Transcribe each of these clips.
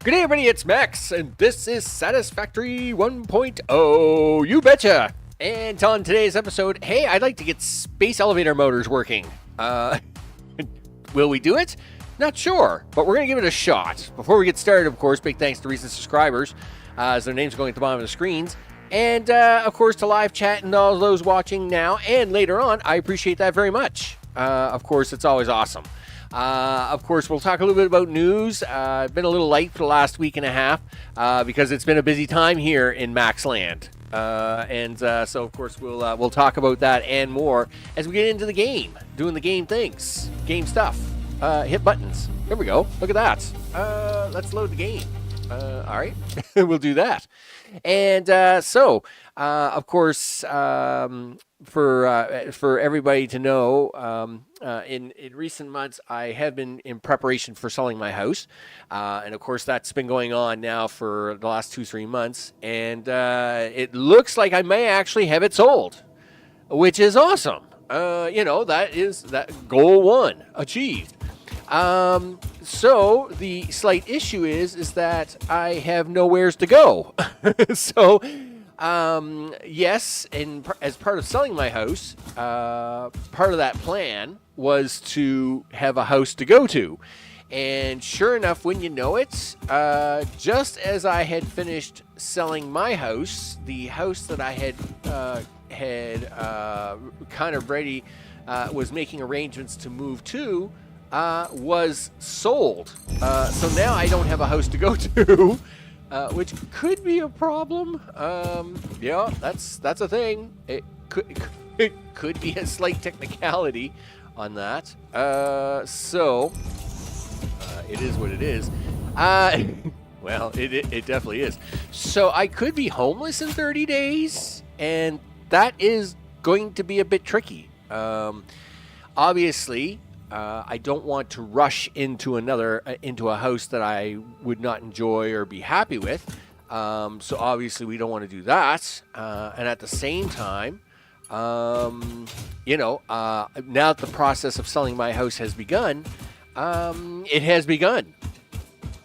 Good day, everybody, it's Max, and this is Satisfactory 1.0, you betcha! And on today's episode, hey, I'd like to get space elevator motors working. Will we do it? Not sure, but we're going to give it a shot. Before we get started, of course, big thanks to recent subscribers, as their names are going at the bottom of the screens. And, of course, to live chat and all those watching now and later on, I appreciate that very much. Of course, it's always awesome. Of course, we'll talk a little bit about news. I've been a little late for the last week and a half because it's been a busy time here in Maxland. So, of course, we'll talk about that and more as we get into the game, doing the game things, game stuff. Hit buttons. There we go. Look at that. Let's load the game. All right. We'll do that. And of course, for everybody to know, in recent months, I have been in preparation for selling my house. And of course, that's been going on now for the last 2-3 months. And it looks like I may actually have it sold, which is awesome. That goal 1 achieved. So the slight issue is that I have nowheres to go. So, yes, as part of selling my house, part of that plan was to have a house to go to. And sure enough, when you know it, just as I had finished selling my house, the house that I had kind of ready, was making arrangements to move to, was sold. So now I don't have a house to go to, which could be a problem. Yeah, that's a thing. It could be a slight technicality on that. It is what it is. Well, it definitely is. So I could be homeless in 30 days, and that is going to be a bit tricky. Obviously, I don't want to rush into a house that I would not enjoy or be happy with. So obviously we don't want to do that. And at the same time, now that the process of selling my house has begun, it has begun.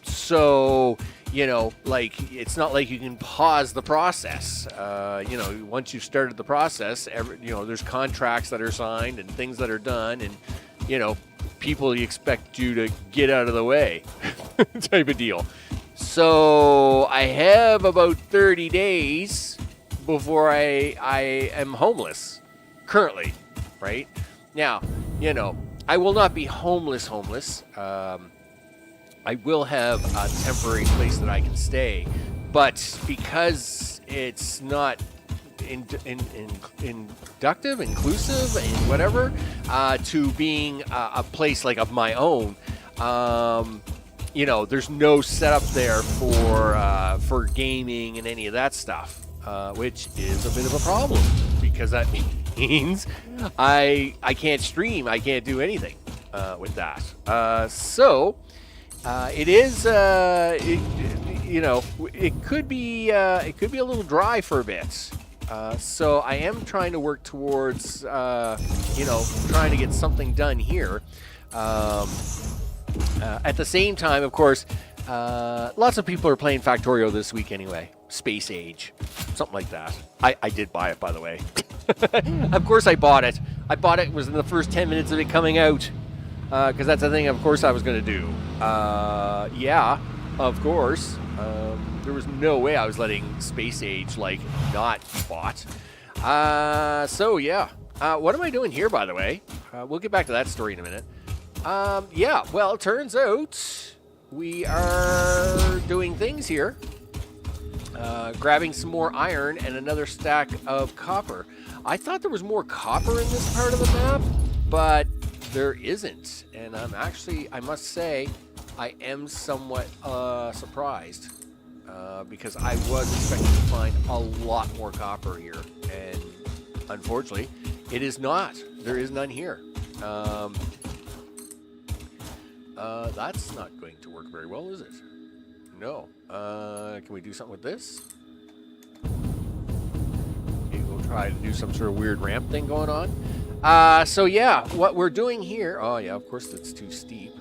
So, it's not like you can pause the process. Once you've started the process, there's contracts that are signed and things that are done, and people expect you to get out of the way type of deal. So I have about 30 days before I am homeless currently, right? Now, I will not be homeless. I will have a temporary place that I can stay, but because it's not inclusive, and whatever, to being a place like of my own, there's no setup there for gaming and any of that stuff, which is a bit of a problem because that means I can't stream, I can't do anything with that. It is, it could be a little dry for a bit. So I am trying to work towards, trying to get something done here. At the same time, of course, lots of people are playing Factorio this week anyway. Space Age, something like that. I did buy it, by the way. Of course I bought it. It was in the first 10 minutes of it coming out. Because that's the thing, of course, I was going to do. Yeah, of course. There was no way I was letting Space Age, not be bought. Yeah. What am I doing here, by the way? We'll get back to that story in a minute. Yeah, well, it turns out we are doing things here. Grabbing some more iron and another stack of copper. I thought there was more copper in this part of the map, but there isn't. And I must say, I am somewhat surprised. Because I was expecting to find a lot more copper here, and unfortunately, it is not. There is none here. That's not going to work very well, is it? No. Can we do something with this? Okay, we'll try to do some sort of weird ramp thing going on. So yeah, what we're doing here... Oh yeah, of course it's too steep.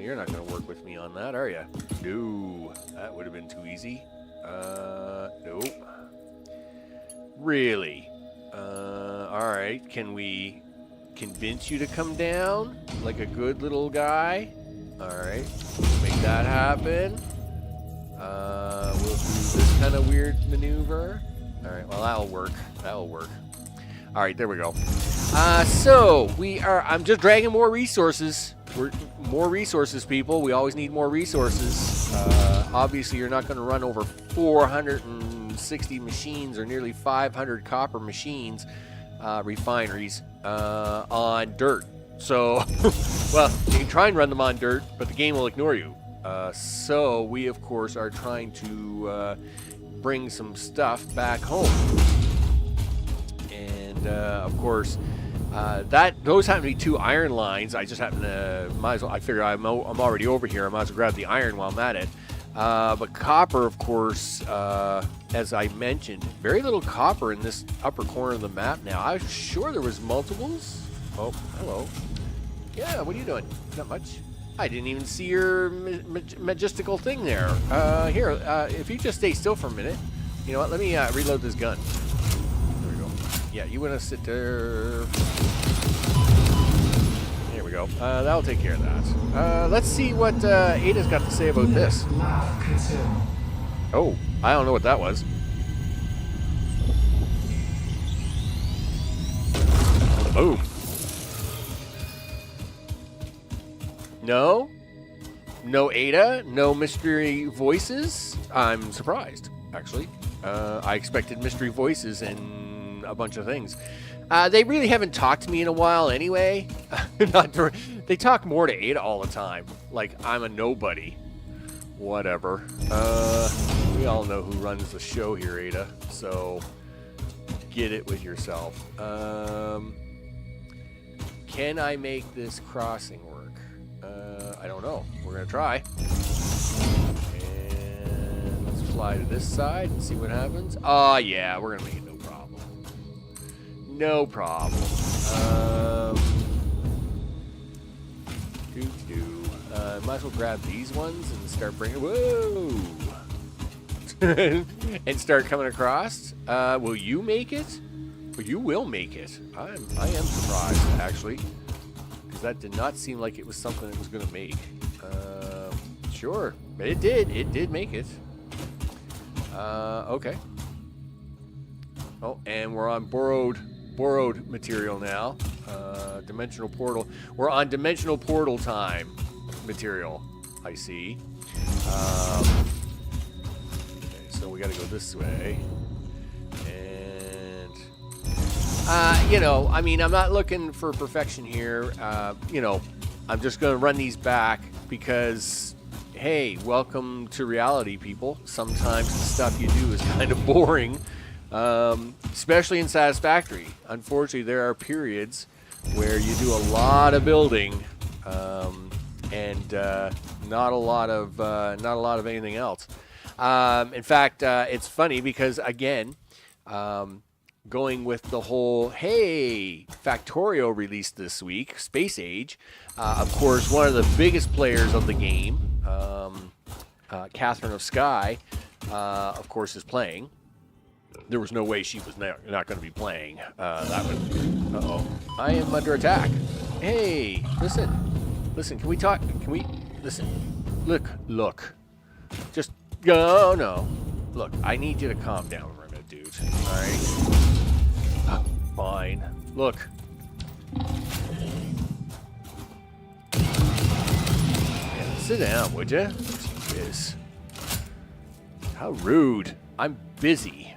You're not going to work with me on that, are you? No, that would have been too easy. Nope. Really? Alright, can we convince you to come down? Like a good little guy? Alright, make that happen. We'll do this kind of weird maneuver. Alright, well that'll work. That'll work. Alright, there we go. So, I'm just dragging more resources. More resources, people. We always need more resources. Obviously, you're not going to run over 460 machines or nearly 500 copper machines, refineries, on dirt. So, well, you can try and run them on dirt, but the game will ignore you. So, we, of course, are trying to bring some stuff back home. And, of course... those happen to be 2 iron lines. I just happen to, might as well, I figure I'm already over here. I might as well grab the iron while I'm at it. But copper, of course, as I mentioned, very little copper in this upper corner of the map now. I was sure there was multiples. Oh, hello. Yeah, what are you doing? Not much. I didn't even see your majestical thing there. Here, if you just stay still for a minute. You know what, let me reload this gun. Yeah, you want to sit there. There we go. That'll take care of that. Let's see what Ada's got to say about this. Oh, I don't know what that was. Boom. No? No Ada? No mystery voices? I'm surprised, actually. I expected mystery voices and a bunch of things. They really haven't talked to me in a while anyway. They talk more to Ada all the time. Like, I'm a nobody. Whatever. We all know who runs the show here, Ada. So, get it with yourself. Can I make this crossing work? I don't know. We're going to try. And let's fly to this side and see what happens. Oh, yeah. We're going to make it no problem. No problem. Might as well grab these ones and start bringing... Whoa! And start coming across. Will you make it? Well, you will make it. I am surprised, actually. Because that did not seem like it was something it was going to make. Sure. But it did. It did make it. Okay. Oh, and we're on borrowed material now. Dimensional portal. We're on dimensional portal time material, I see. Okay, so we got to go this way. And, you know, I mean, I'm not looking for perfection here. You know, I'm just going to run these back because, hey, welcome to reality, people. Sometimes the stuff you do is kind of boring. Especially in Satisfactory. Unfortunately, there are periods where you do a lot of building and not a lot of anything else. In fact, it's funny because again, going with the whole hey, Factorio released this week, Space Age. Of course, one of the biggest players of the game, Catherine of Sky, of course, is playing. There was no way she was not going to be playing that one. Uh-oh. I am under attack. Hey, listen, can we talk? Can we, listen, look. Just, oh, no. Look, I need you to calm down for a minute, dude. All right? Fine. Look. Yeah, sit down, would you? Jeez. How rude. I'm busy.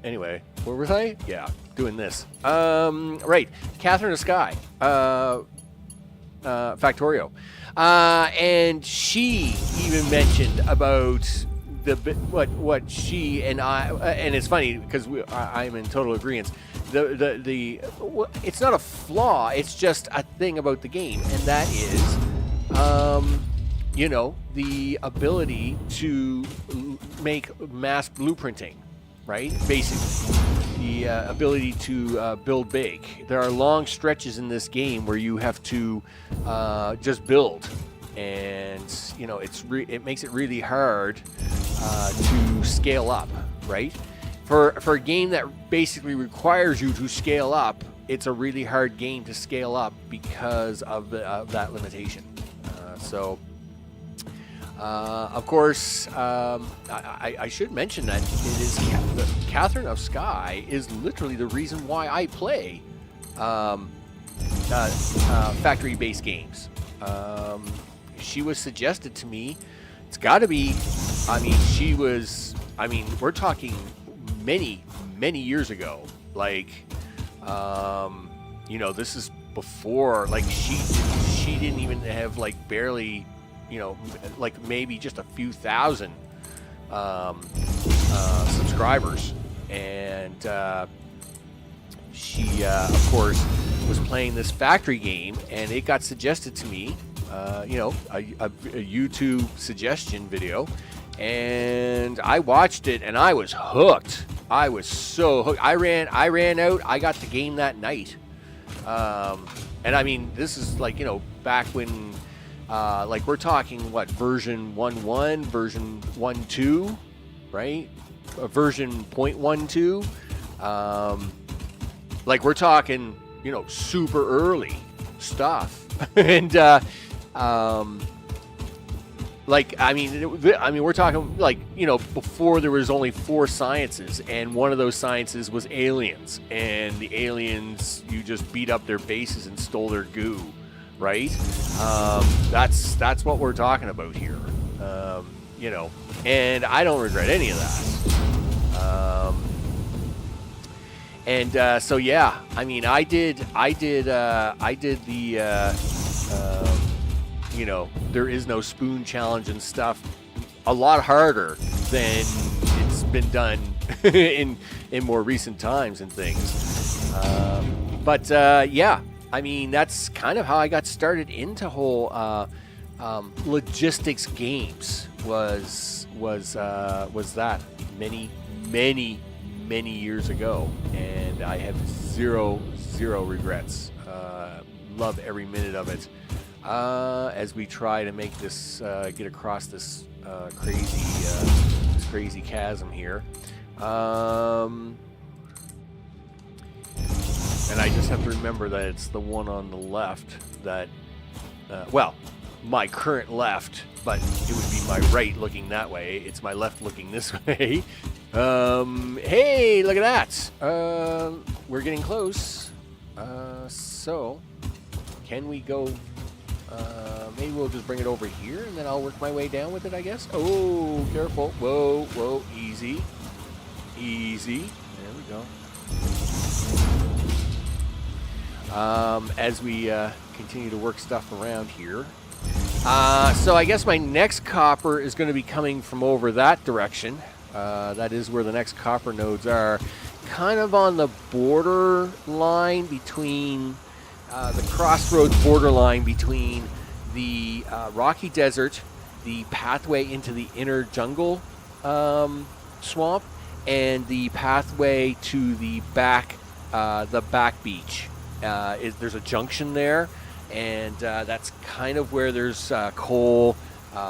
Anyway, where was I? Yeah, doing this. Right. Catherine of Sky. Factorio. And she even mentioned about what she and I, and it's funny because I'm in total agreement. It's not a flaw, it's just a thing about the game, and that is, you know, the ability to make mass blueprinting. Right? Basically, the ability to build big. There are long stretches in this game where you have to just build. and you know, it makes it really hard to scale up, right? For a game that basically requires you to scale up, it's a really hard game to scale up because of that limitation. Of course, I should mention that it is Catherine of Sky is literally the reason why I play factory-based games. She was suggested to me. It's got to be. I mean, we're talking many years ago. Like, you know, this is before. Like, she didn't even have like barely. You know, like maybe just a few thousand subscribers, and she, of course, was playing this factory game, and it got suggested to me, you know, a YouTube suggestion video, and I watched it, and I was hooked. I was so hooked. I ran out. I got the game that night, and I mean, this is like, you know, back when. Like we're talking what, version 1.1, version 1.2, right? Version 0.12. Like we're talking, you know, super early stuff. And like I mean we're talking like, you know, before there was only 4 sciences, and one of those sciences was aliens, and the aliens, you just beat up their bases and stole their goo. Right? That's what we're talking about here. You know, and I don't regret any of that. So yeah, I mean, I did the you know, there is no spoon challenge and stuff a lot harder than it's been done in more recent times and things. Yeah. I mean, that's kind of how I got started into whole logistics games. Was that many years ago, and I have zero regrets. Love every minute of it. As we try to make this get across this crazy chasm here. And I just have to remember that it's the one on the left that, well, my current left, but it would be my right looking that way. It's my left looking this way. Hey, look at that. We're getting close. So, can we go, maybe we'll just bring it over here and then I'll work my way down with it, I guess. Oh, careful. Whoa, easy. There we go. As we continue to work stuff around here. So I guess my next copper is going to be coming from over that direction. That is where the next copper nodes are. Kind of on the border line between, the crossroads borderline between the rocky desert, the pathway into the inner jungle swamp, and the pathway to the back beach. There's a junction there, and that's kind of where there's coal.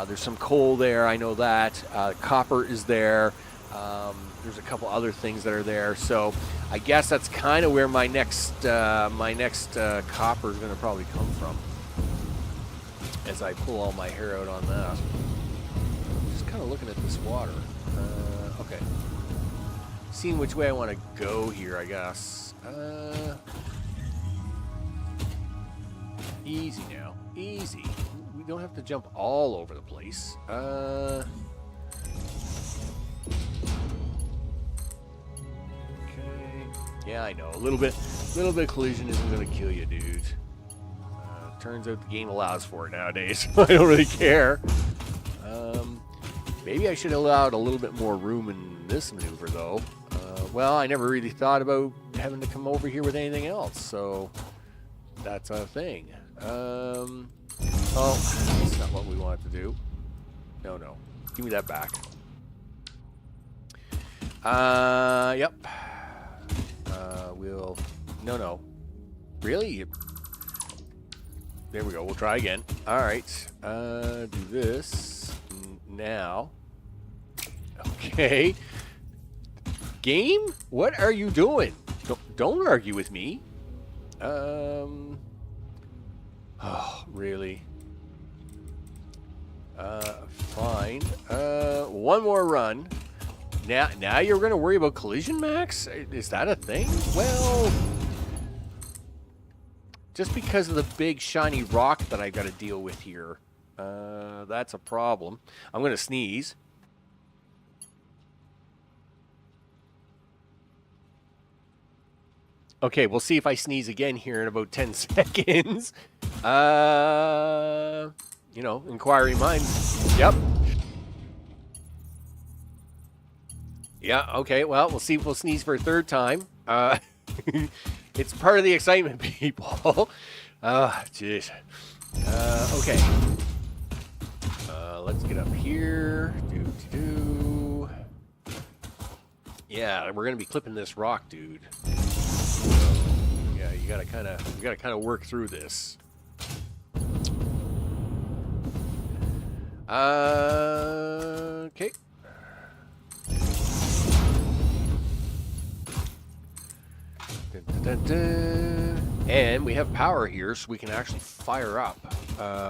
There's some coal there, I know that. Copper is there. There's a couple other things that are there. So I guess that's kind of where my next copper is going to probably come from. As I pull all my hair out on that. Just kind of looking at this water. Okay. Seeing which way I want to go here, I guess. Easy now. Easy. We don't have to jump all over the place. Okay. Yeah, I know. A little bit of collision isn't going to kill you, dude. Turns out the game allows for it nowadays. I don't really care. Maybe I should have allowed a little bit more room in this maneuver, though. Well, I never really thought about having to come over here with anything else, so that's a thing. Oh, that's not what we wanted to do. No. Give me that back. Yep. No. Really? there we go. We'll try again. All right. Do this now. Okay. Game? What are you doing? Don't argue with me. Oh, really? Fine. One more run. Now you're going to worry about collision max? Is that a thing? Well, just because of the big shiny rock that I got to deal with here, that's a problem. I'm going to sneeze. Okay, we'll see if I sneeze again here in about 10 seconds. You know, inquiring minds. Yep. Yeah, okay, well, we'll see if we'll sneeze for a third time. It's part of the excitement, people. Jeez. Okay. Let's get up here. Yeah, we're gonna be clipping this rock, dude. Yeah, you gotta kind of work through this. Okay. And we have power here, so we can actually fire up.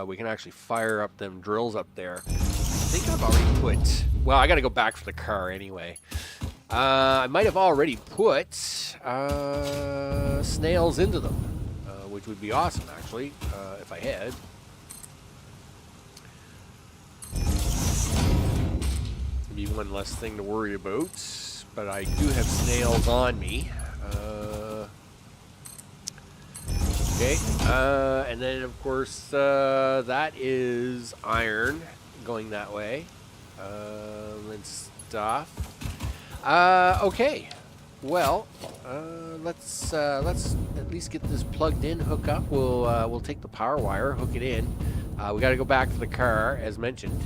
We can actually fire up them drills up there. I think I've already put... Well, I got to go back for the car anyway. I might have already put snails into them, which would be awesome, actually, if I had. Be one less thing to worry about, but I do have snails on me. Okay, and then of course that is iron going that way, and stuff. Okay, well, let's at least get this plugged in, hook up. We'll take the power wire, hook it in. We got to go back for the car, as mentioned.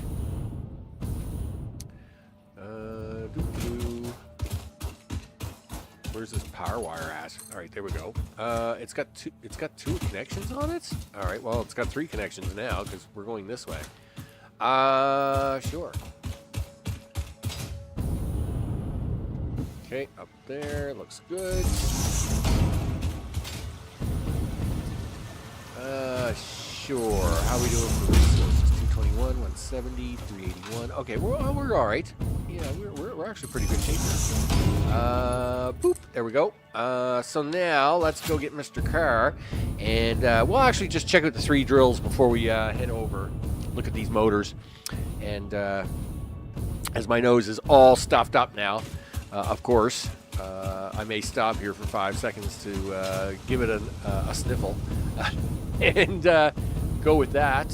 Where's this power wire at? All right, there we go. It's got two connections on it. All right, well, it's got 3 connections now because we're going this way. Sure. Okay, up there, looks good. Sure. How are we doing for resources? 221, 170, 381. Okay, we're all right. Yeah, we're actually pretty good shape here. Boop. There we go. So now let's go get Mr. Carr, and we'll actually just check out the 3 drills before we head over. Look at these motors, and as my nose is all stuffed up now, of course, I may stop here for 5 seconds to give it a sniffle, and go with that.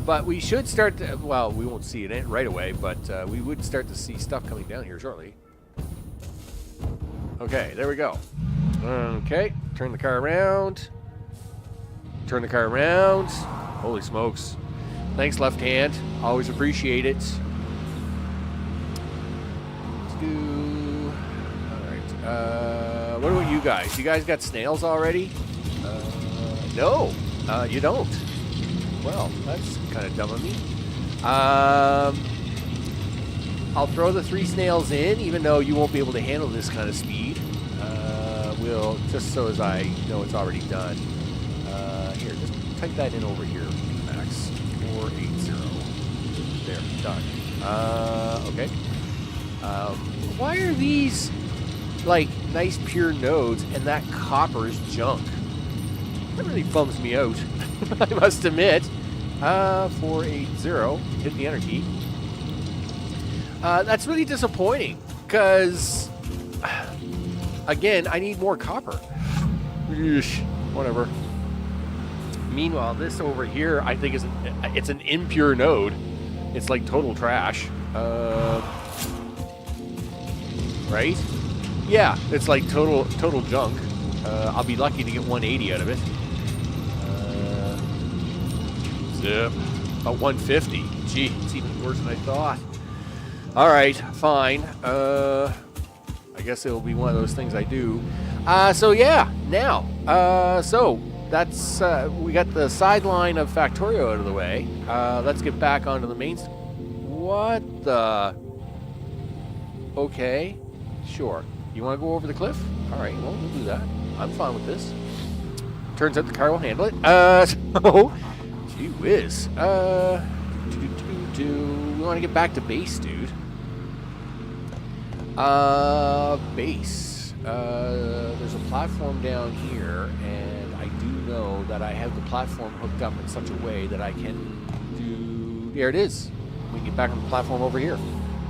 But we should start to, well, we won't see it right away, but we would start to see stuff coming down here shortly. Okay, there we go. Okay, turn the car around. Turn the car around. Holy smokes. Thanks, left hand. Always appreciate it. Alright. What about you guys? You guys got snails already? No, you don't. Well, that's kind of dumb of me. I'll throw the 3 snails in, even though you won't be able to handle this kind of speed. We'll, just so as I know it's already done. Here, just type that in over here, Max. 480. There, done. Okay. Why are these, like, nice pure nodes and that copper is junk? That really bums me out, I must admit. 480, hit the enter key. That's really disappointing, because, again, I need more copper. Eesh, whatever. Meanwhile, this over here, I think it's an impure node. It's like total trash. Right? Yeah, it's like total junk. I'll be lucky to get 180 out of it. Zip. About 150. Gee, it's even worse than I thought. All right, fine. I guess it'll be one of those things I do. So yeah, now. So that's we got the sideline of Factorio out of the way. Let's get back onto the main. What the? Okay, sure. You want to go over the cliff? All right, well, we'll do that. I'm fine with this. Turns out the car will handle it. So, gee whiz. We want to get back to base, dude. Base. There's a platform down here, and I do know that I have the platform hooked up in such a way that I can do... There it is. We can get back on the platform over here.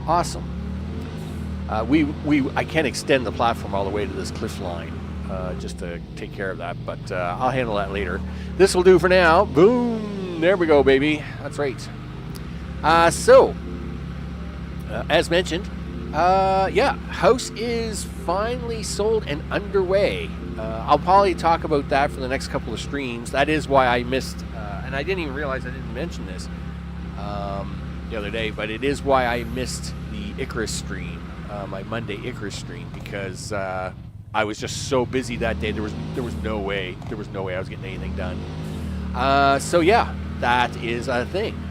Awesome. I can't extend the platform all the way to this cliff line just to take care of that, but I'll handle that later. This will do for now. Boom. There we go, baby. That's right. As mentioned, yeah, house is finally sold and underway. I'll probably talk about that for the next couple of streams. That is why I missed, and I didn't even realize I didn't mention this the other day, but it is why I missed the Icarus stream, my Monday Icarus stream, because I was just so busy that day. There was no way I was getting anything done. So yeah, that is a thing.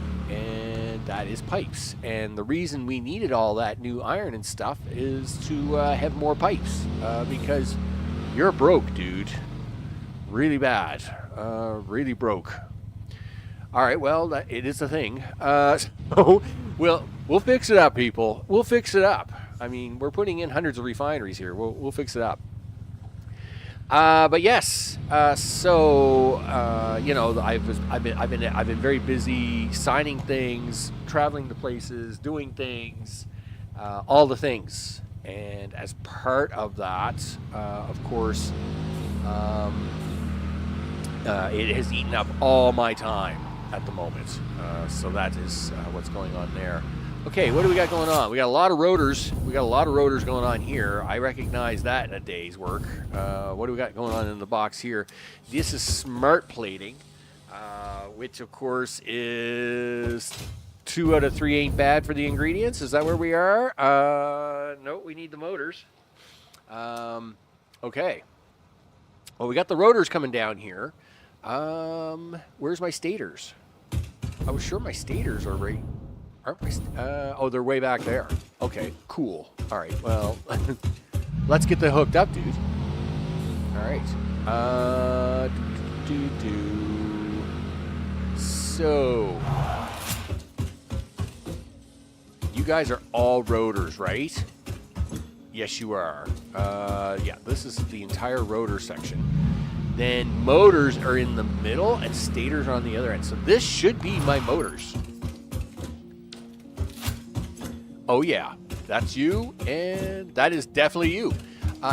That is pipes, and the reason we needed all that new iron and stuff is to have more pipes, because you're broke, dude. Really bad. Really broke. All right, well, it is a thing. So we'll fix it up, people. We'll fix it up. I mean, we're putting in hundreds of refineries here. We'll fix it up. But yes, you know, I've been very busy signing things, traveling to places, doing things, all the things, and as part of that, of course, it has eaten up all my time at the moment. So that is what's going on there. Okay, what do we got going on? We got a lot of rotors. We got a lot of rotors going on here. I recognize that in a day's work. What do we got going on in the box here? This is smart plating, which of course is 2 out of 3 ain't bad for the ingredients. Is that where we are? No, we need the motors. Okay. Well, we got the rotors coming down here. Where's my stators? I was sure my stators are right. Aren't we? Oh, they're way back there. Okay, cool. All right, well, let's get them hooked up, dude. All right. So, you guys are all rotors, right? Yes, you are. Yeah, this is the entire rotor section. Then motors are in the middle and stators are on the other end. So this should be my motors. Oh yeah, that's you, and that is definitely you.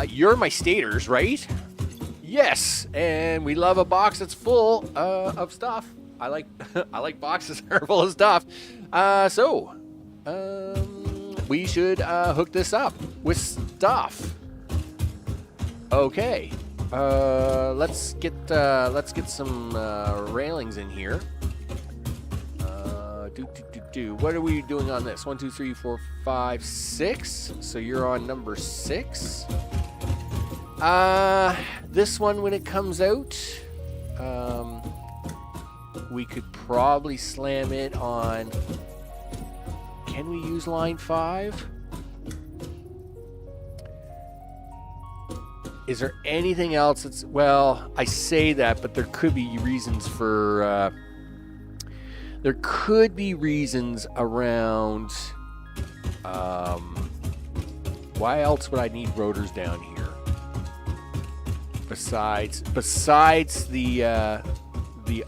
You're my stators, right? Yes, and we love a box that's full of stuff. I like boxes that are full of stuff. So we should hook this up with stuff. Okay, let's get some railings in here. What are we doing on this? 1, 2, 3, 4, 5, 6. So you're on number 6. This one, when it comes out, we could probably slam it on. Can we use line 5? Is there anything else that's... Well, I say that, but there could be reasons for... There could be reasons around, why else would I need rotors down here? Besides the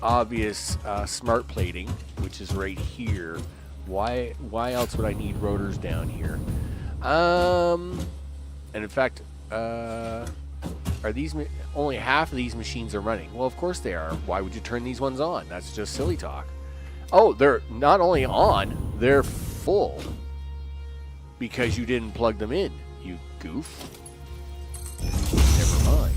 obvious smart plating, which is right here. Why else would I need rotors down here? And in fact, are these only half of these machines are running? Well, of course they are. Why would you turn these ones on? That's just silly talk. Oh, they're not only on, they're full. Because you didn't plug them in, you goof. Never mind.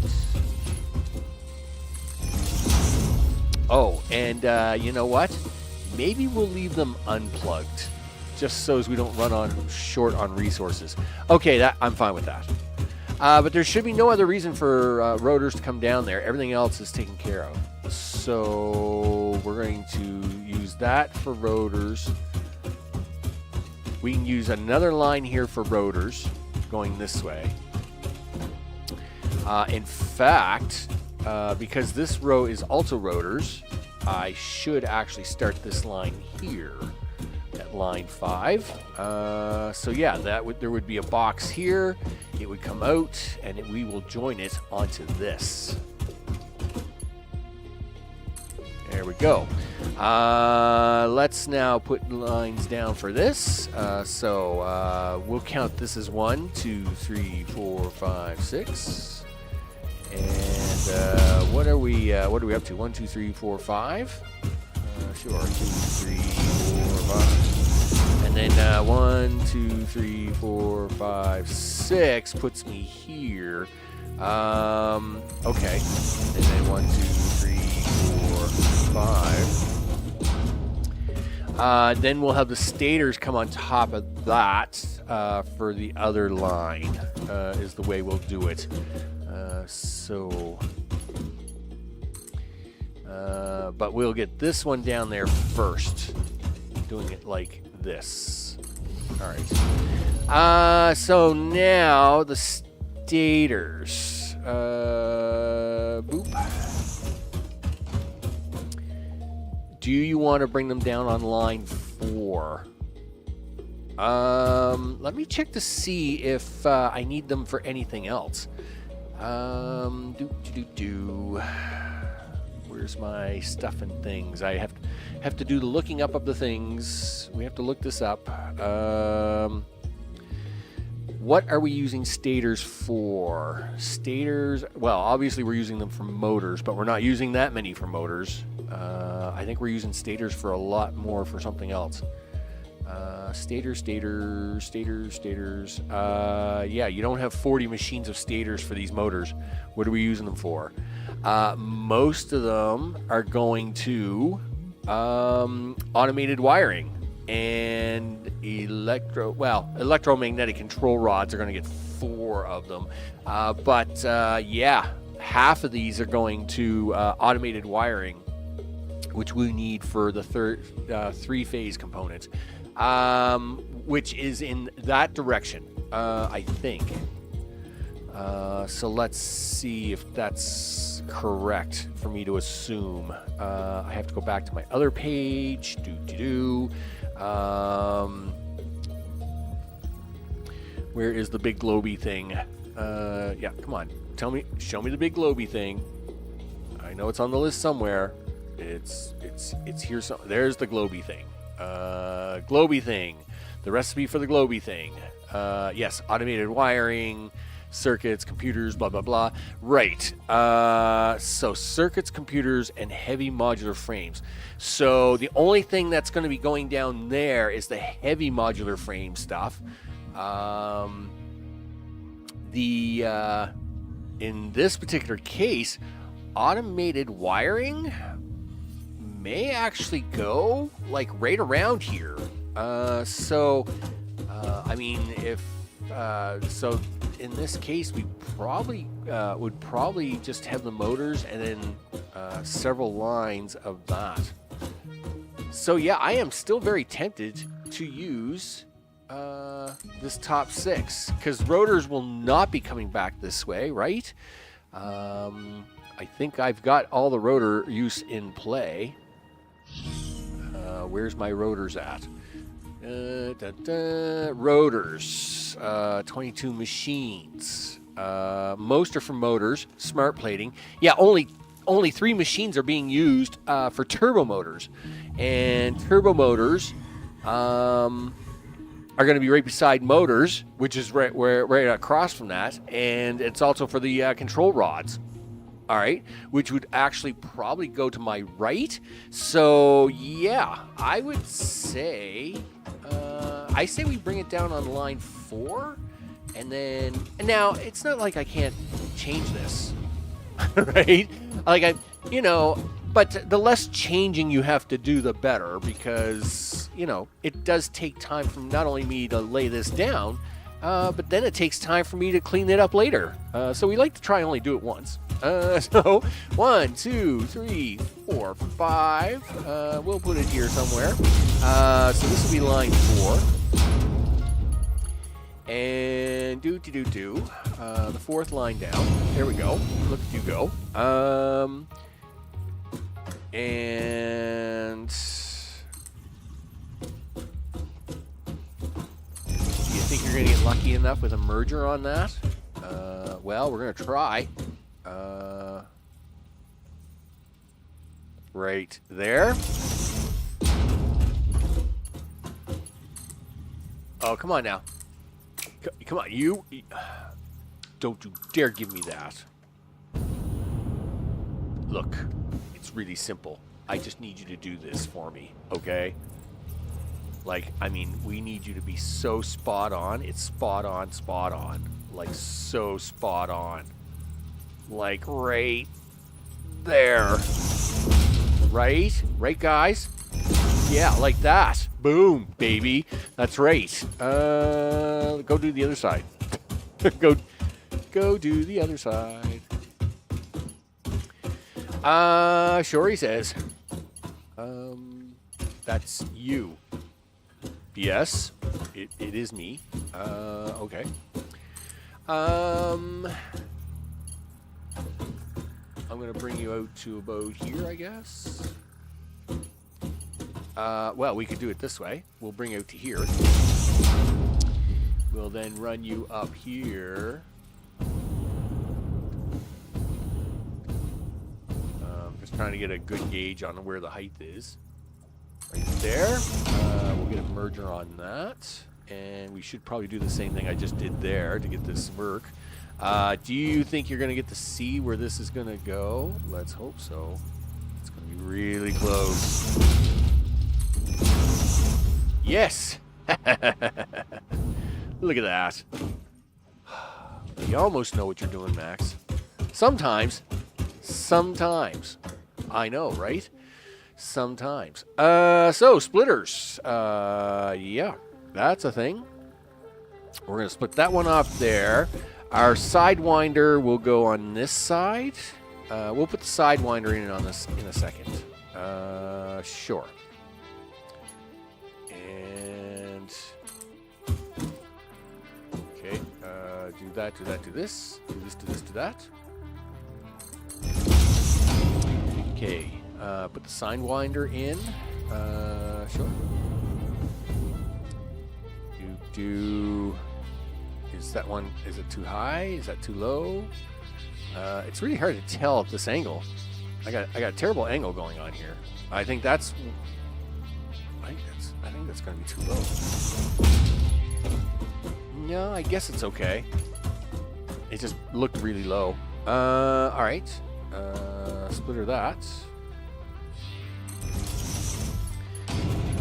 Oh, and you know what? Maybe we'll leave them unplugged. Just so as we don't run short on resources. Okay, I'm fine with that. But there should be no other reason for rotors to come down there. Everything else is taken care of. So we're going to use that for rotors. We can use another line here for rotors going this way. In fact, because this row is also rotors, I should actually start this line here at line 5. So yeah, there would be a box here. It would come out, and we will join it onto this. There we go. Let's now put lines down for this. So we'll count this as 1, 2, 3, 4, 5, 6. And what are we up to? 1, 2, 3, 4, 5. Sure. 2, 3, 4, 5. And then 1, 2, 3, 4, 5, 6 puts me here. Okay. And then 1, 2, 3, 4, 5. Then we'll have the stators come on top of that for the other line, is the way we'll do it. But we'll get this one down there first, doing it like this. All right. So now the stators. Boop. Do you want to bring them down on line 4? Let me check to see if I need them for anything else. Where's my stuff and things? I have to do the looking up of the things. We have to look this up. What are we using stators for? Stators, well, obviously we're using them for motors, but we're not using that many for motors. I think we're using stators for a lot more for something else. Stators. Yeah, you don't have 40 machines of stators for these motors. What are we using them for? Most of them are going to automated wiring and electromagnetic control rods are going to get 4 of them. Yeah, half of these are going to automated wiring, which we need for the 3-phase components, which is in that direction, I think. So let's see if that's correct for me to assume. I have to go back to my other page. Where is the big globy thing? Yeah, come on. Show me the big globy thing. I know it's on the list somewhere. It's here. There's the globy thing. Globy thing. The recipe for the globy thing. Yes, automated wiring, circuits, computers, blah, blah, blah. Right. So circuits, computers, and heavy modular frames. So the only thing that's going to be going down there is the heavy modular frame stuff. In this particular case, automated wiring may actually go like right around here. I mean, so in this case, we probably would probably just have the motors and then several lines of that. So yeah, I am still very tempted to use this top 6 because rotors will not be coming back this way, right? I think I've got all the rotor use in play. Where's my rotors at? Rotors, 22 machines. Most are for motors, smart plating. Yeah, only 3 machines are being used for turbo motors, and turbo motors are going to be right beside motors, which is right across from that, and it's also for the control rods. All right, which would actually probably go to my right. So yeah, I would say, I say we bring it down on line 4, and now it's not like I can't change this, right? Like but the less changing you have to do, the better, because it does take time from not only me to lay this down, but then it takes time for me to clean it up later. So we like to try and only do it once. So 1, 2, 3, 4, 5. We'll put it here somewhere. So this will be line 4. And the fourth line down. There we go. Look at you go. And do you think you're going to get lucky enough with a merger on that? Well, we're going to try. Right there. Oh, come on now. Come on, you. Don't you dare give me that. Look, it's really simple. I just need you to do this for me, okay? Like, I mean, we need you to be so spot on. It's spot on, spot on. Like, so spot on. Like, right there. Right? Right, guys? Yeah, like that. Boom, baby. That's right. Go do the other side. Go do the other side. Sure, he says. That's you. Yes, it is me. Okay. I'm gonna bring you out to about here, I guess. Well, we could do it this way. We'll bring you out to here. We'll then run you up here. Just trying to get a good gauge on where the height is. Right there. We'll get a merger on that. And we should probably do the same thing I just did there to get this to work. Do you think you're going to get to see where this is going to go? Let's hope so. It's going to be really close. Yes! Look at that. You almost know what you're doing, Max. Sometimes. I know, right? Sometimes. So, splitters. Yeah, that's a thing. We're going to split that one off there. Our Sidewinder will go on this side. We'll put the Sidewinder in on this in a second. Sure. And okay, do that, do this, do this, do that. Okay, put the Sidewinder in. Sure. Is that one, is it too high? Is that too low? It's really hard to tell at this angle. I got a terrible angle going on here. I think that's going to be too low. No, I guess it's okay. It just looked really low. All right. Splitter that.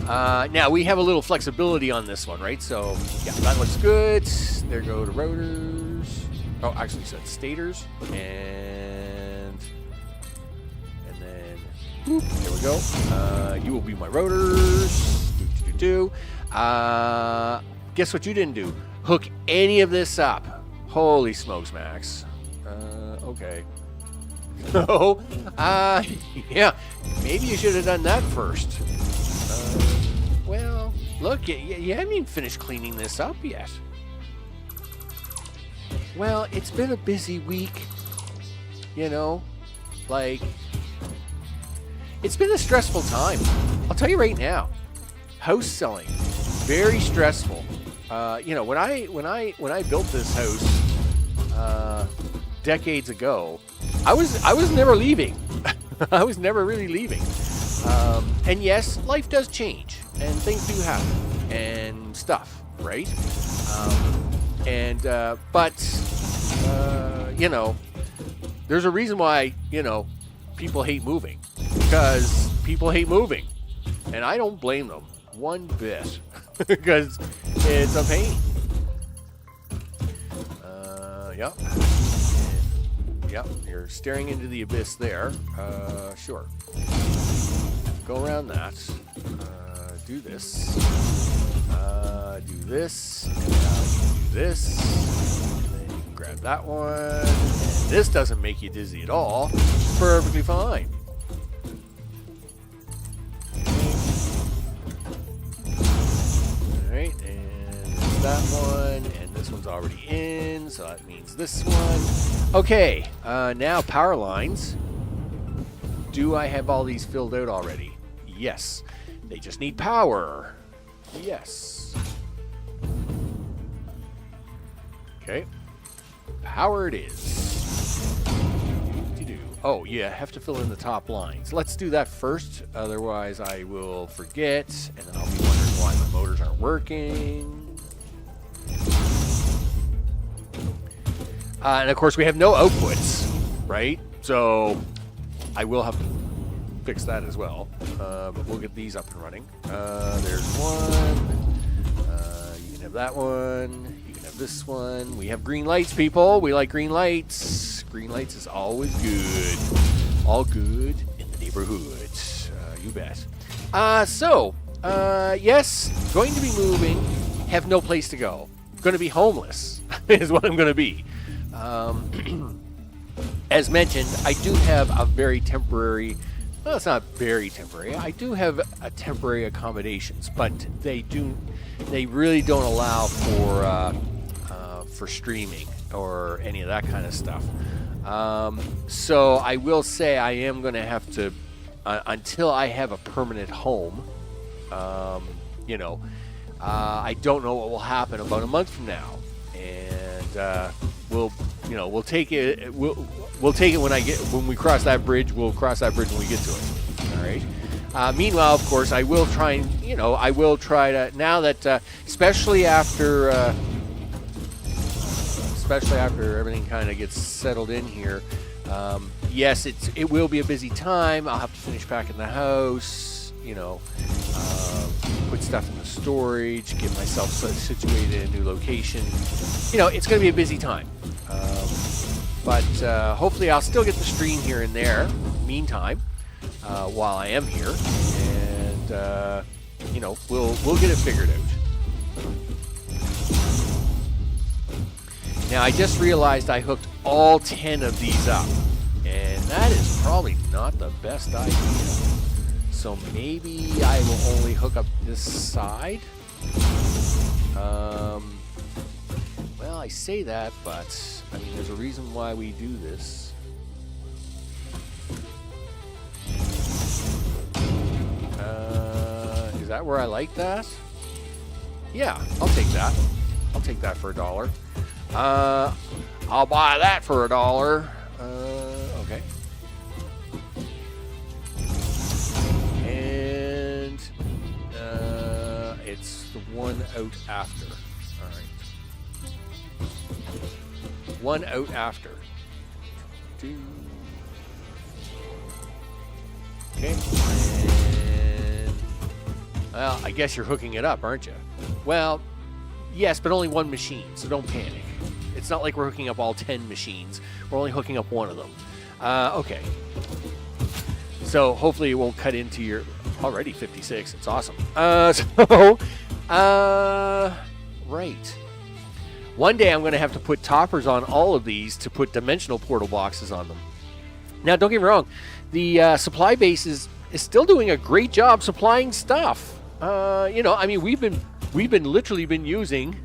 Now, we have a little flexibility on this one, right? So, yeah, that looks good. There go the rotors. Oh, actually, so it's stators. And then, whoop, there we go. You will be my rotors. Guess what you didn't do? Hook any of this up. Holy smokes, Max. Okay. No. Yeah, maybe you should have done that first. Well, look, you haven't even finished cleaning this up yet. Well, it's been a busy week, you know, like, it's been a stressful time. I'll tell you right now, house selling, very stressful. You know, when I built this house decades ago, I was never leaving. I was never really leaving. And yes, life does change, and things do happen, and stuff, right? But you know, there's a reason why, you know, people hate moving, because people hate moving, and I don't blame them one bit, because it's a pain. Yep. Yep, you're staring into the abyss there. Sure. Go around that. Do this. Do this, and now do this. And then you can grab that one. And this doesn't make you dizzy at all. Perfectly fine. Alright, and that one, and this one's already in, so that means this one. Okay, now power lines. Do I have all these filled out already? Yes. They just need power. Yes. Okay. Power it is. Do-do-do. Oh, yeah, I have to fill in the top lines. Let's do that first. Otherwise, I will forget, and then I'll be wondering why my motors aren't working. And, of course, we have no outputs, right? So I will have to fix that as well. But we'll get these up and running. There's one. You can have that one. You can have this one. We have green lights, people. We like green lights. Green lights is always good. All good in the neighborhood. You bet. Yes, going to be moving. Have no place to go. Going to be homeless is what I'm going to be. As mentioned, I do have a very temporary. Well, it's not very temporary. I do have a temporary accommodations, but they really don't allow for streaming or any of that kind of stuff. So I will say I am going to have to until I have a permanent home. I don't know what will happen about a month from now, and we'll take it. We'll take it when we cross that bridge. We'll cross that bridge when we get to it. All right. Meanwhile, of course, I will try to now that especially after everything kind of gets settled in here. Yes, it will be a busy time. I'll have to finish packing the house. Put stuff in the storage, get myself situated in a new location. It's going to be a busy time. But hopefully I'll still get the stream here and there, meantime, while I am here. And, we'll get it figured out. Now, I just realized I hooked all 10 of these up. And that is probably not the best idea. So maybe I will only hook up this side. Well, I say that, but I mean, there's a reason why we do this. Is that where I like that? Yeah, I'll take that. I'll take that for $1. I'll buy that for $1. Okay. And it's the one out after. All right. One out after. Okay. And, well, I guess you're hooking it up, aren't you? Well, yes, but only one machine, so don't panic. It's not like we're hooking up all 10 machines. We're only hooking up one of them. Okay. So hopefully it won't cut into your... Already 56. It's awesome. Right. One day I'm going to have to put toppers on all of these to put dimensional portal boxes on them. Now, don't get me wrong. The supply base is still doing a great job supplying stuff. We've been literally using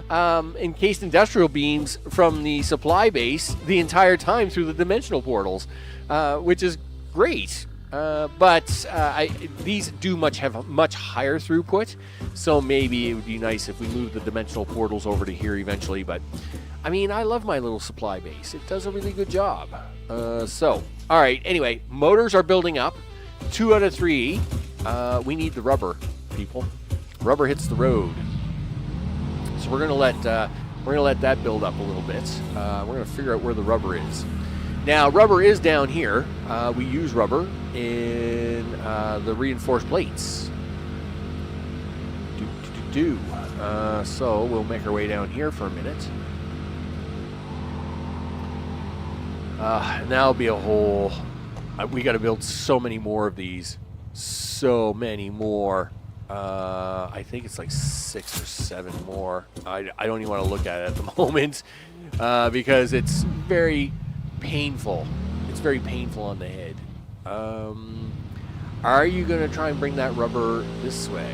encased industrial beams from the supply base the entire time through the dimensional portals, which is great. But these do have a much higher throughput, so maybe it would be nice if we moved the dimensional portals over to here eventually. But I mean, I love my little supply base. It does a really good job. All right. Anyway, motors are building up. 2 out of 3. We need the rubber, people. Rubber hits the road. So we're gonna let that build up a little bit. We're gonna figure out where the rubber is. Now, rubber is down here. We use rubber in the reinforced plates. So we'll make our way down here for a minute. And that'll be a whole... we got to build so many more of these. So many more. I think it's like 6 or 7 more. I don't even want to look at it at the moment because it's very painful. It's very painful on the head. Are you going to try and bring that rubber this way?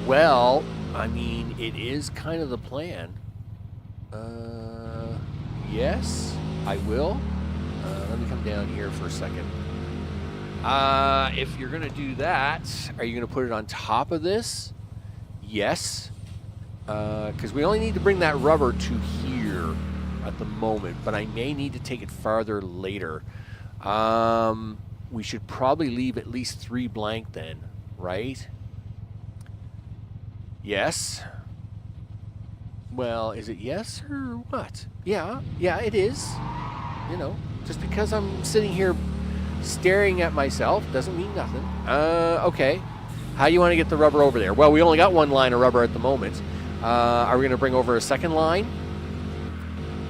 Well, I mean, it is kind of the plan. Yes, I will. Let me come down here for a second. If you're going to do that, are you going to put it on top of this? Yes. Because we only need to bring that rubber to here at the moment, but I may need to take it farther later. We should probably leave at least 3 blank then, right? Yes. Well, is it yes or what? Yeah, it is. You know, just because I'm sitting here staring at myself doesn't mean nothing. Okay. How do you want to get the rubber over there? Well, we only got 1 line of rubber at the moment. Are we going to bring over a second line?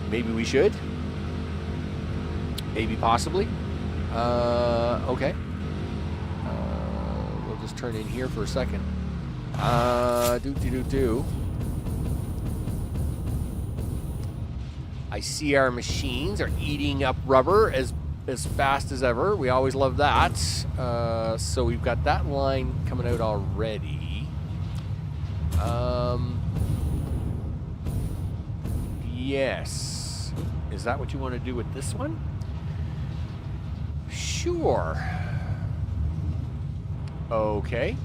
Maybe we should. Maybe possibly. Okay. We'll just turn in here for a second. I see our machines are eating up rubber as fast as ever. We always love that. So we've got that line coming out already. Yes. Is that what you want to do with this one? Sure. Okay.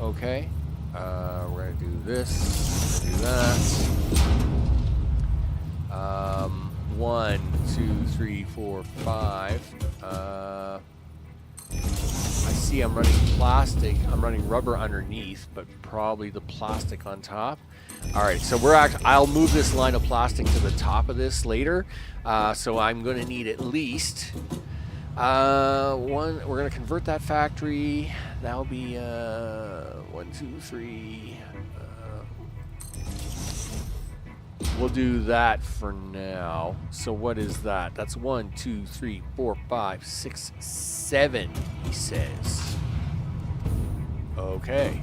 Okay. We're gonna do this, do that. 1, 2, 3, 4, 5. I see I'm running plastic. I'm running rubber underneath, but probably the plastic on top. All right, so I'll move this line of plastic to the top of this later. So I'm going to need at least one. We're going to convert that factory. That'll be 1, 2, 3. We'll do that for now. So what is that? That's 1, 2, 3, 4, 5, 6, 7, he says. Okay.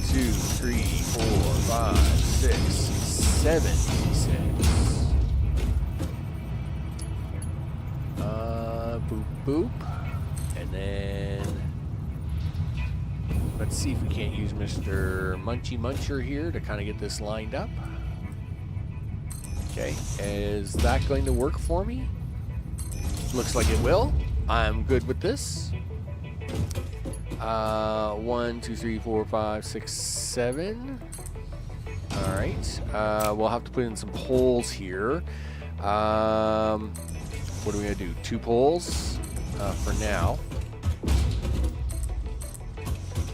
2, 3, 4, 5, 6, 7, he says. Boop, boop. And then let's see if we can't use Mr. Munchy Muncher here to kind of get this lined up. Okay, is that going to work for me? Looks like it will. I'm good with this. 1, 2, 3, 4, 5, 6, 7. All right. We'll have to put in some poles here. What are we gonna do? 2 poles for now.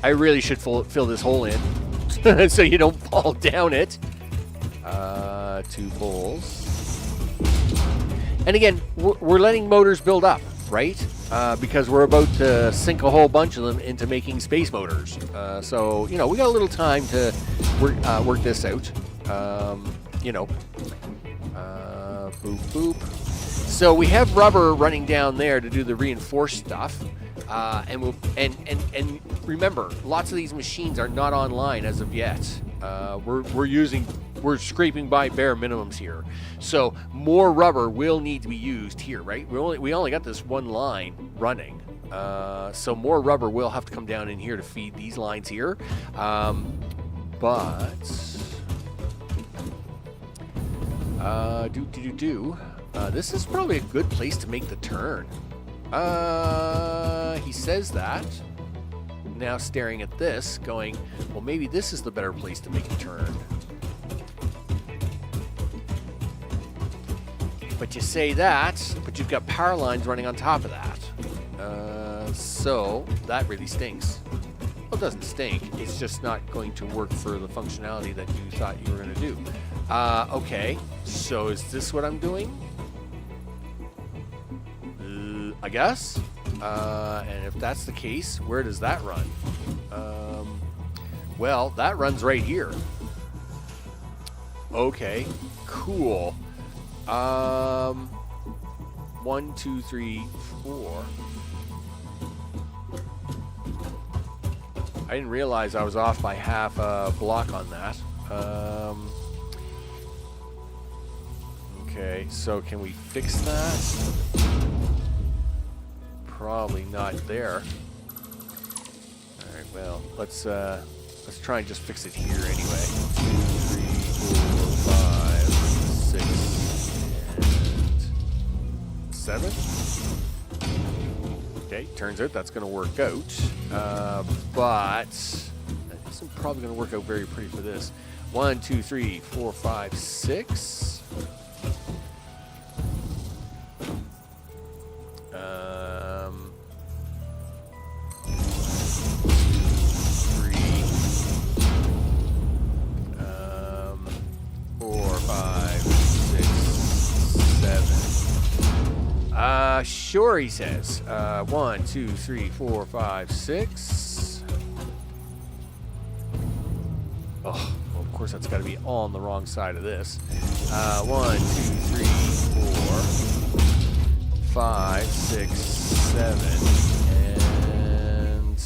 I really should fill this hole in so you don't fall down it. 2 poles. And again, we're letting motors build up, right? Because we're about to sink a whole bunch of them into making space motors. So, you know, we got a little time to work this out. You know, boop, boop. So we have rubber running down there to do the reinforced stuff. And remember, lots of these machines are not online as of yet. We're scraping by bare minimums here. So more rubber will need to be used here, right? We only got this 1 line running. So more rubber will have to come down in here to feed these lines here. This is probably a good place to make the turn. He says that. Now staring at this, going, well, maybe this is the better place to make a turn. But you say that, but you've got power lines running on top of that. So that really stinks. Well, it doesn't stink. It's just not going to work for the functionality that you thought you were going to do. Okay, so is this what I'm doing? I guess. And if that's the case, where does that run? Well, that runs right here. Okay. Cool. 1, 2, 3, 4. I didn't realize I was off by half a block on that. Okay, so can we fix that? Probably not there. All right, well, let's try and just fix it here anyway. 2, 3, 4, 5, 6, and 7. Okay, turns out that's going to work out, but that isn't probably going to work out very pretty for this. 1, 2, 3, 4, 5, 6. 4, 5, 6, 7. Sure, he says. 1, 2, 3, 4, 5, 6. Oh, well, of course, that's got to be on the wrong side of this. 1, 2, 3, 4, 5, 6, 7. And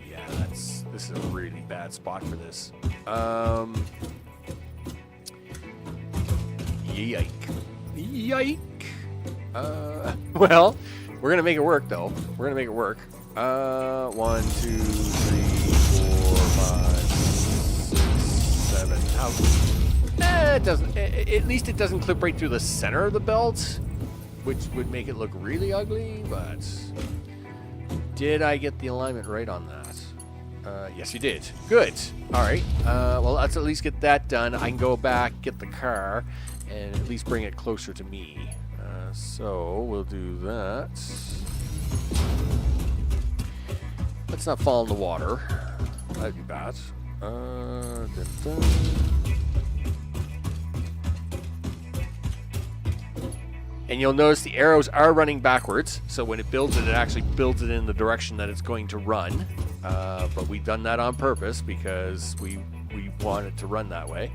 yeah, this is a really bad spot for this. Yike. Well, we're gonna make it work though. We're gonna make it work. 1, 2, 3, 4, 5, 6, 7. Ouch. It doesn't. At least it doesn't clip right through the center of the belt, which would make it look really ugly. But did I get the alignment right on that? Yes, you did. Good. All right. Well, let's at least get that done. I can go back, get the car, and at least bring it closer to me. So we'll do that. Let's not fall in the water. That'd be bad. And you'll notice the arrows are running backwards. So when it builds it, it actually builds it in the direction that it's going to run. But we've done that on purpose because we want it to run that way.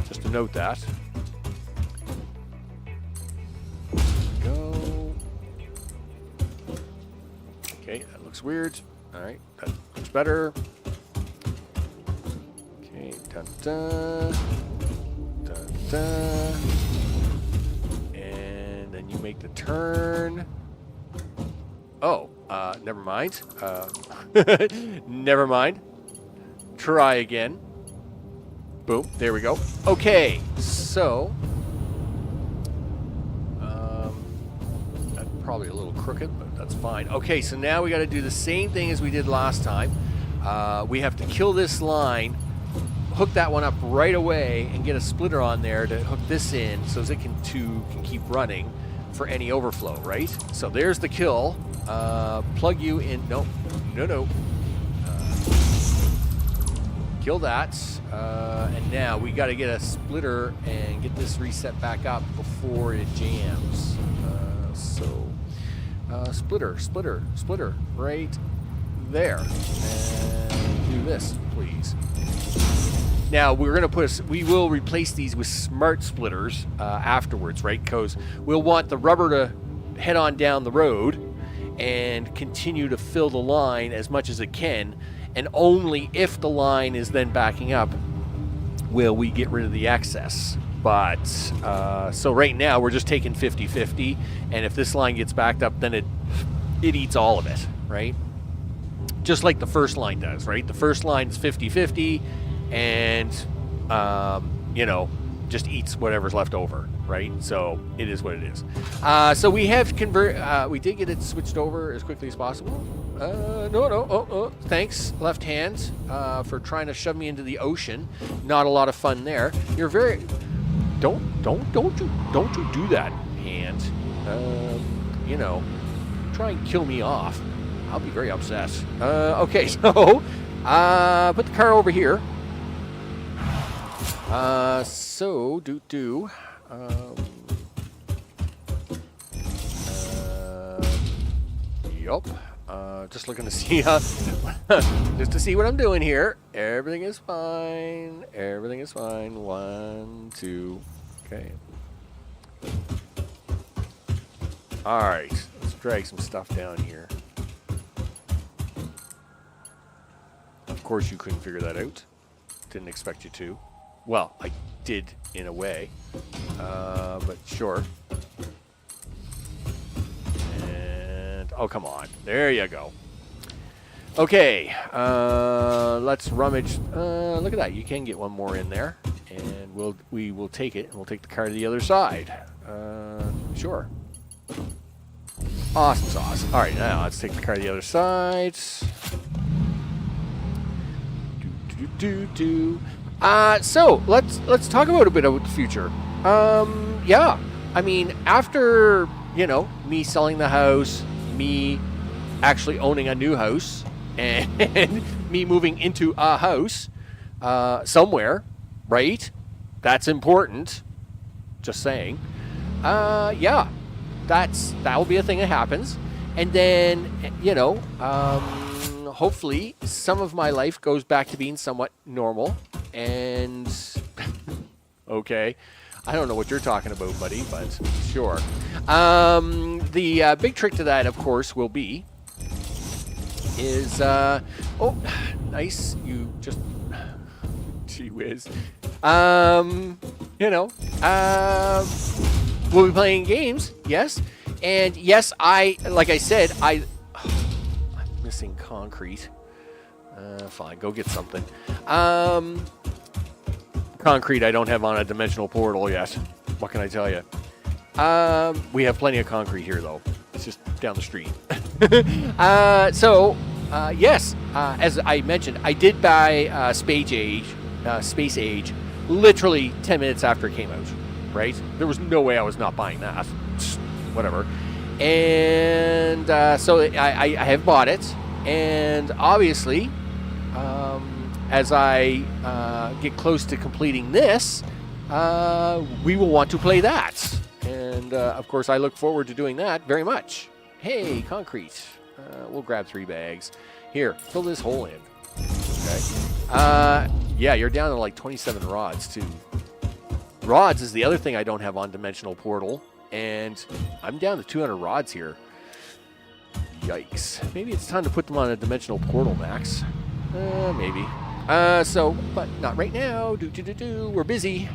Just to note that. Go. Okay, that looks weird. All right, that looks better. Okay, dun dun dun dun, and then you make the turn. Oh, never mind. Never mind. Try again. Boom. There we go. Okay, so. Probably a little crooked, but that's fine. Okay, so now we got to do the same thing as we did last time. We have to kill this line, hook that one up right away, and get a splitter on there to hook this in so it can keep running for any overflow, right? So there's the kill. Plug you in. No. Kill that. And now we got to get a splitter and get this reset back up before it jams. Splitter, right there. And do this, please. Now we will replace these with smart splitters afterwards, right? Because we'll want the rubber to head on down the road and continue to fill the line as much as it can, and only if the line is then backing up will we get rid of the excess. But, so right now we're just taking 50-50, and if this line gets backed up, then it eats all of it, right? Just like the first line does, right? The first line is 50-50, and, just eats whatever's left over, right? So it is what it is. So we have we did get it switched over as quickly as possible. No. Thanks, left hand, for trying to shove me into the ocean. Not a lot of fun there. You're very... Don't you do that, hand. Try and kill me off. I'll be very upset. Okay, so put the car over here. Yup. Just looking to see just to see what I'm doing here. Everything is fine. Everything is fine. 1, 2. Okay. All right. Let's drag some stuff down here. Of course, you couldn't figure that out. Didn't expect you to. Well, I did in a way, but sure. Oh, come on. There you go. Okay. Let's rummage. Look at that. You can get one more in there. And we will take it, and we'll take the car to the other side. Sure. Awesome sauce. All right, now let's take the car to the other side. So let's talk about a bit about the future. Yeah. I mean, after, me selling the house, me actually owning a new house, and me moving into a house somewhere, right? That's important. Just saying. Yeah, that will be a thing that happens, and then hopefully some of my life goes back to being somewhat normal. And okay. I don't know what you're talking about, buddy, but sure. The big trick to that, of course, will be is oh, nice. You just gee whiz. We'll be playing games, yes, and yes, like I said, I'm missing concrete. Fine, go get something. Concrete I don't have on a dimensional portal yet. What can I tell you? We have plenty of concrete here, though. It's just down the street. Yes, as I mentioned, I did buy Space Age literally 10 minutes after it came out, right? There was no way I was not buying that. Whatever. And so I have bought it. And obviously, as I get close to completing this, we will want to play that. And, of course, I look forward to doing that very much. Hey, concrete. We'll grab 3 bags. Here, fill this hole in. Okay. Yeah, you're down to like 27 rods, too. Rods is the other thing I don't have on Dimensional Portal. And I'm down to 200 rods here. Yikes. Maybe it's time to put them on a Dimensional Portal, Max. Maybe. But not right now. We're busy.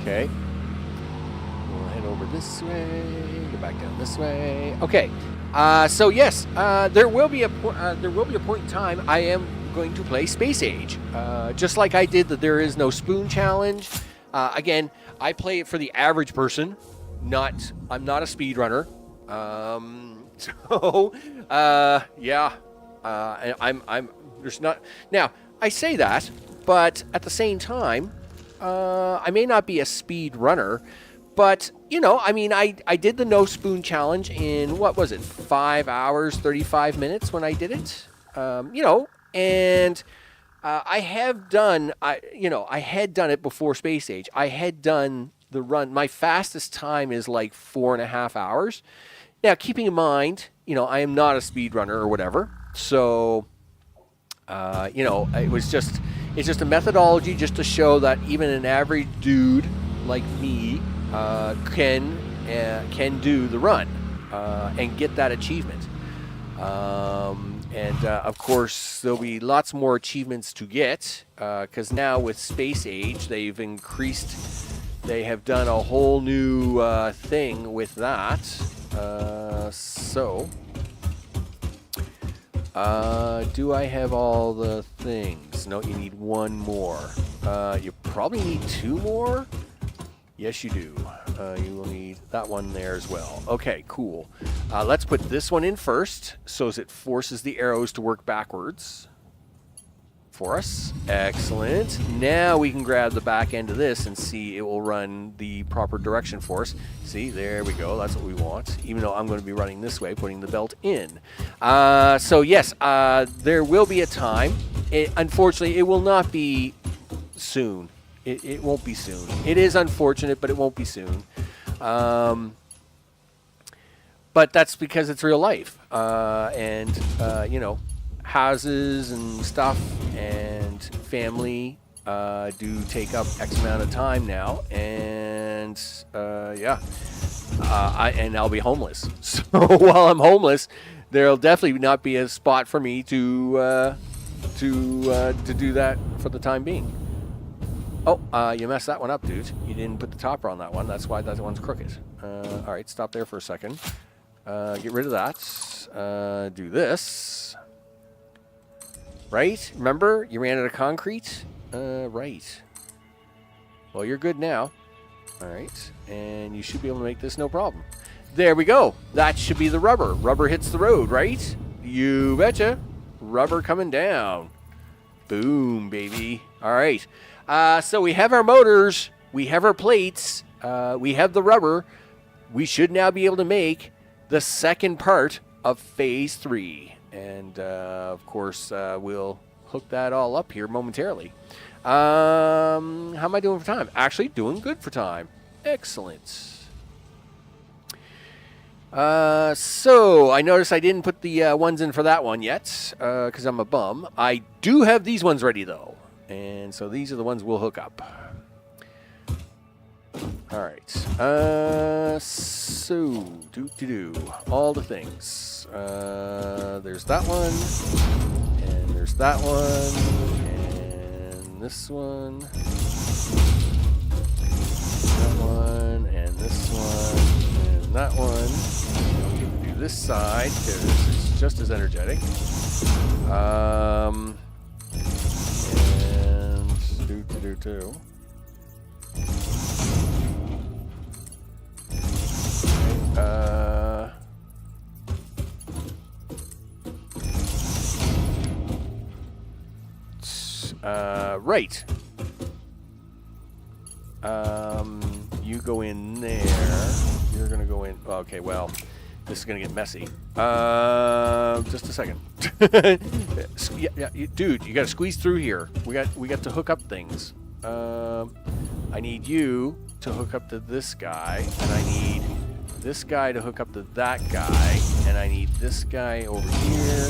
Okay. We'll head over this way. Go back down this way. Okay. So yes, there will be a point in time I am going to play Space Age, just like I did the There Is No Spoon challenge. Again, I play it for the average person. I'm not a speedrunner. Yeah. I'm there's not now. I say that, but at the same time, I may not be a speed runner, but I did the no spoon challenge in what was it, 5 hours 35 minutes when I did it, and I had done it before Space Age. I had done the run. My fastest time is like 4.5 hours. Now, keeping in mind, I am not a speed runner or whatever. So, it's just a methodology just to show that even an average dude like me can do the run and get that achievement. Of course, there'll be lots more achievements to get because now with Space Age, they have done a whole new thing with that. Do I have all the things? No, you need one more. You probably need 2 more? Yes, you do. You will need that one there as well. Okay, cool. Let's put this one in first, so as it forces the arrows to work backwards for us. Excellent. Now we can grab the back end of this and see it will run the proper direction for us. See, there we go. That's what we want. Even though I'm going to be running this way, putting the belt in. So yes, there will be a time. Unfortunately, it will not be soon. It won't be soon. It is unfortunate, but it won't be soon. but that's because it's real life. And you know, houses and stuff and family do take up X amount of time now, and yeah, and I'll be homeless. So while I'm homeless, there'll definitely not be a spot for me to do that for the time being. Oh, you messed that one up, dude. You didn't put the topper on that one. That's why that one's crooked. All right, stop there for a second. Get rid of that. Do this. Right? Remember, you ran out of concrete? Right. Well, you're good now. All right, and you should be able to make this no problem. There we go. That should be the rubber. Rubber hits the road, right? You betcha. Rubber coming down. Boom, baby. All right. So we have our motors. We have our plates. We have the rubber. We should now be able to make the second part of Phase 3. And, of course, we'll hook that all up here momentarily. How am I doing for time? Actually, doing good for time. Excellent. So I noticed I didn't put the ones in for that one yet because I'm a bum. I do have these ones ready, though. And so these are the ones we'll hook up. All right. So, all the things. There's that one. And there's that one. And this one. That one. And this one. And that one. I'm going to do this side because it's just as energetic. And do. Right. You go in there. You're gonna go in. Okay, well, this is gonna get messy. Just a second. Dude, you gotta squeeze through here. We got to hook up things. I need you to hook up to this guy, and I need this guy to hook up to that guy, and I need this guy over here,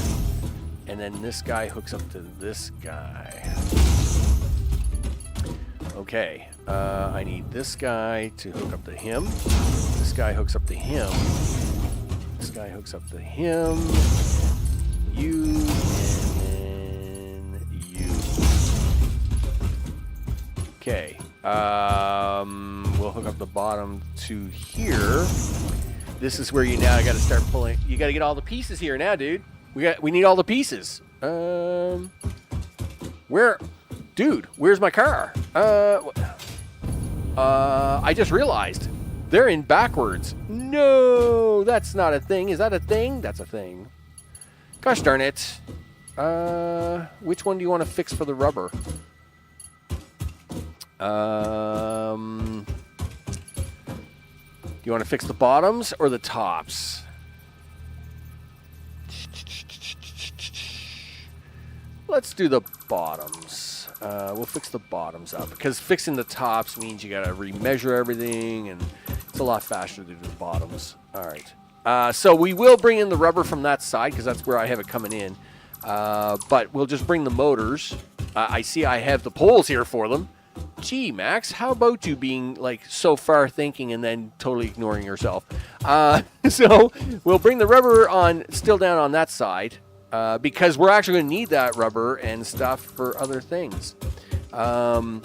and then this guy hooks up to this guy. Okay, I need this guy to hook up to him. This guy hooks up to him. This guy hooks up to him. You, and then you. Okay, we'll hook up the bottom to here. This is where you now got to start pulling. You got to get all the pieces here now, dude. We need all the pieces. Where's my car? I just realized they're in backwards. No, that's not a thing. Is that a thing? That's a thing. Gosh darn it. Which one do you want to fix for the rubber? Do you want to fix the bottoms or the tops? Let's do the bottoms. We'll fix the bottoms up because fixing the tops means you gotta remeasure everything, and it's a lot faster to do the bottoms. All right. So we will bring in the rubber from that side because that's where I have it coming in. But we'll just bring the motors. I see I have the poles here for them. Gee, Max, how about you being like so far thinking and then totally ignoring yourself? So we'll bring the rubber on still down on that side because we're actually going to need that rubber and stuff for other things. But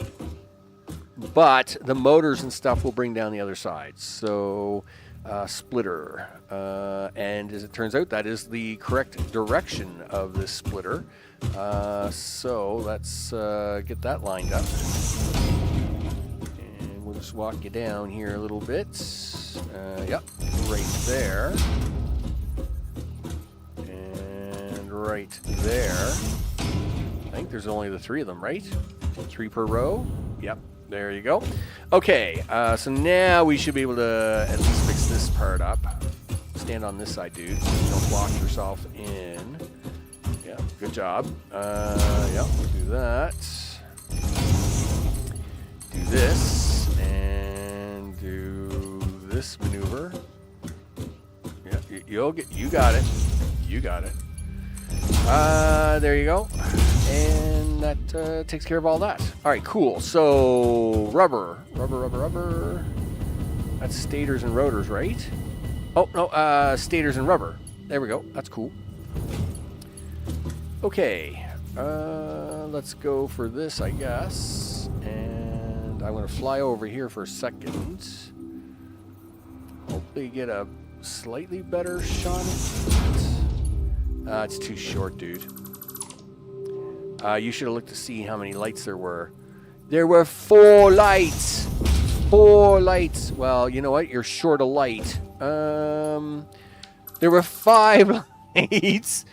the motors and stuff will bring down the other side. So splitter. And as it turns out, that is the correct direction of this splitter. So let's get that lined up. And we'll just walk you down here a little bit. Yep, right there. And right there. I think there's only the three of them, right? 3 per row. Yep, there you go. Okay, so now we should be able to at least fix this part up. Stand on this side, dude, so you don't block yourself in. Yeah, good job. Yep, do that. Do this, and do this maneuver. Yeah, You got it. You got it. There you go. And that takes care of all that. All right, cool. So rubber. That's stators and rotors, right? Oh, no, stators and rubber. There we go. That's cool. Okay. Let's go for this, I guess. And I'm going to fly over here for a second. Hopefully get a slightly better shot at it. It's too short, dude. You should have looked to see how many lights there were. There were 4 lights. 4 lights. Well, you know what? You're short a light. There were 5 lights.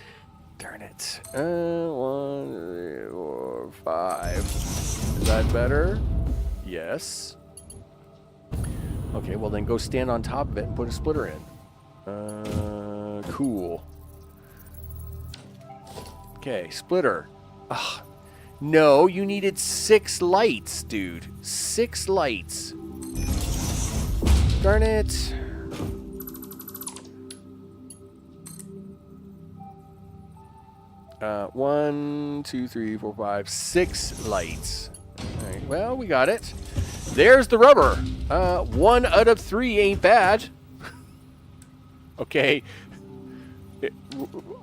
Darn it. 1, 3, 4, 5. Is that better? Yes. Okay, well then go stand on top of it and put a splitter in. Cool. Okay, splitter. Ugh. No, you needed 6 lights, dude. 6 lights. Darn it. One, 2, 3, 4, 5, 6 lights. All right, well, we got it. There's the rubber. 1 out of 3 ain't bad. Okay.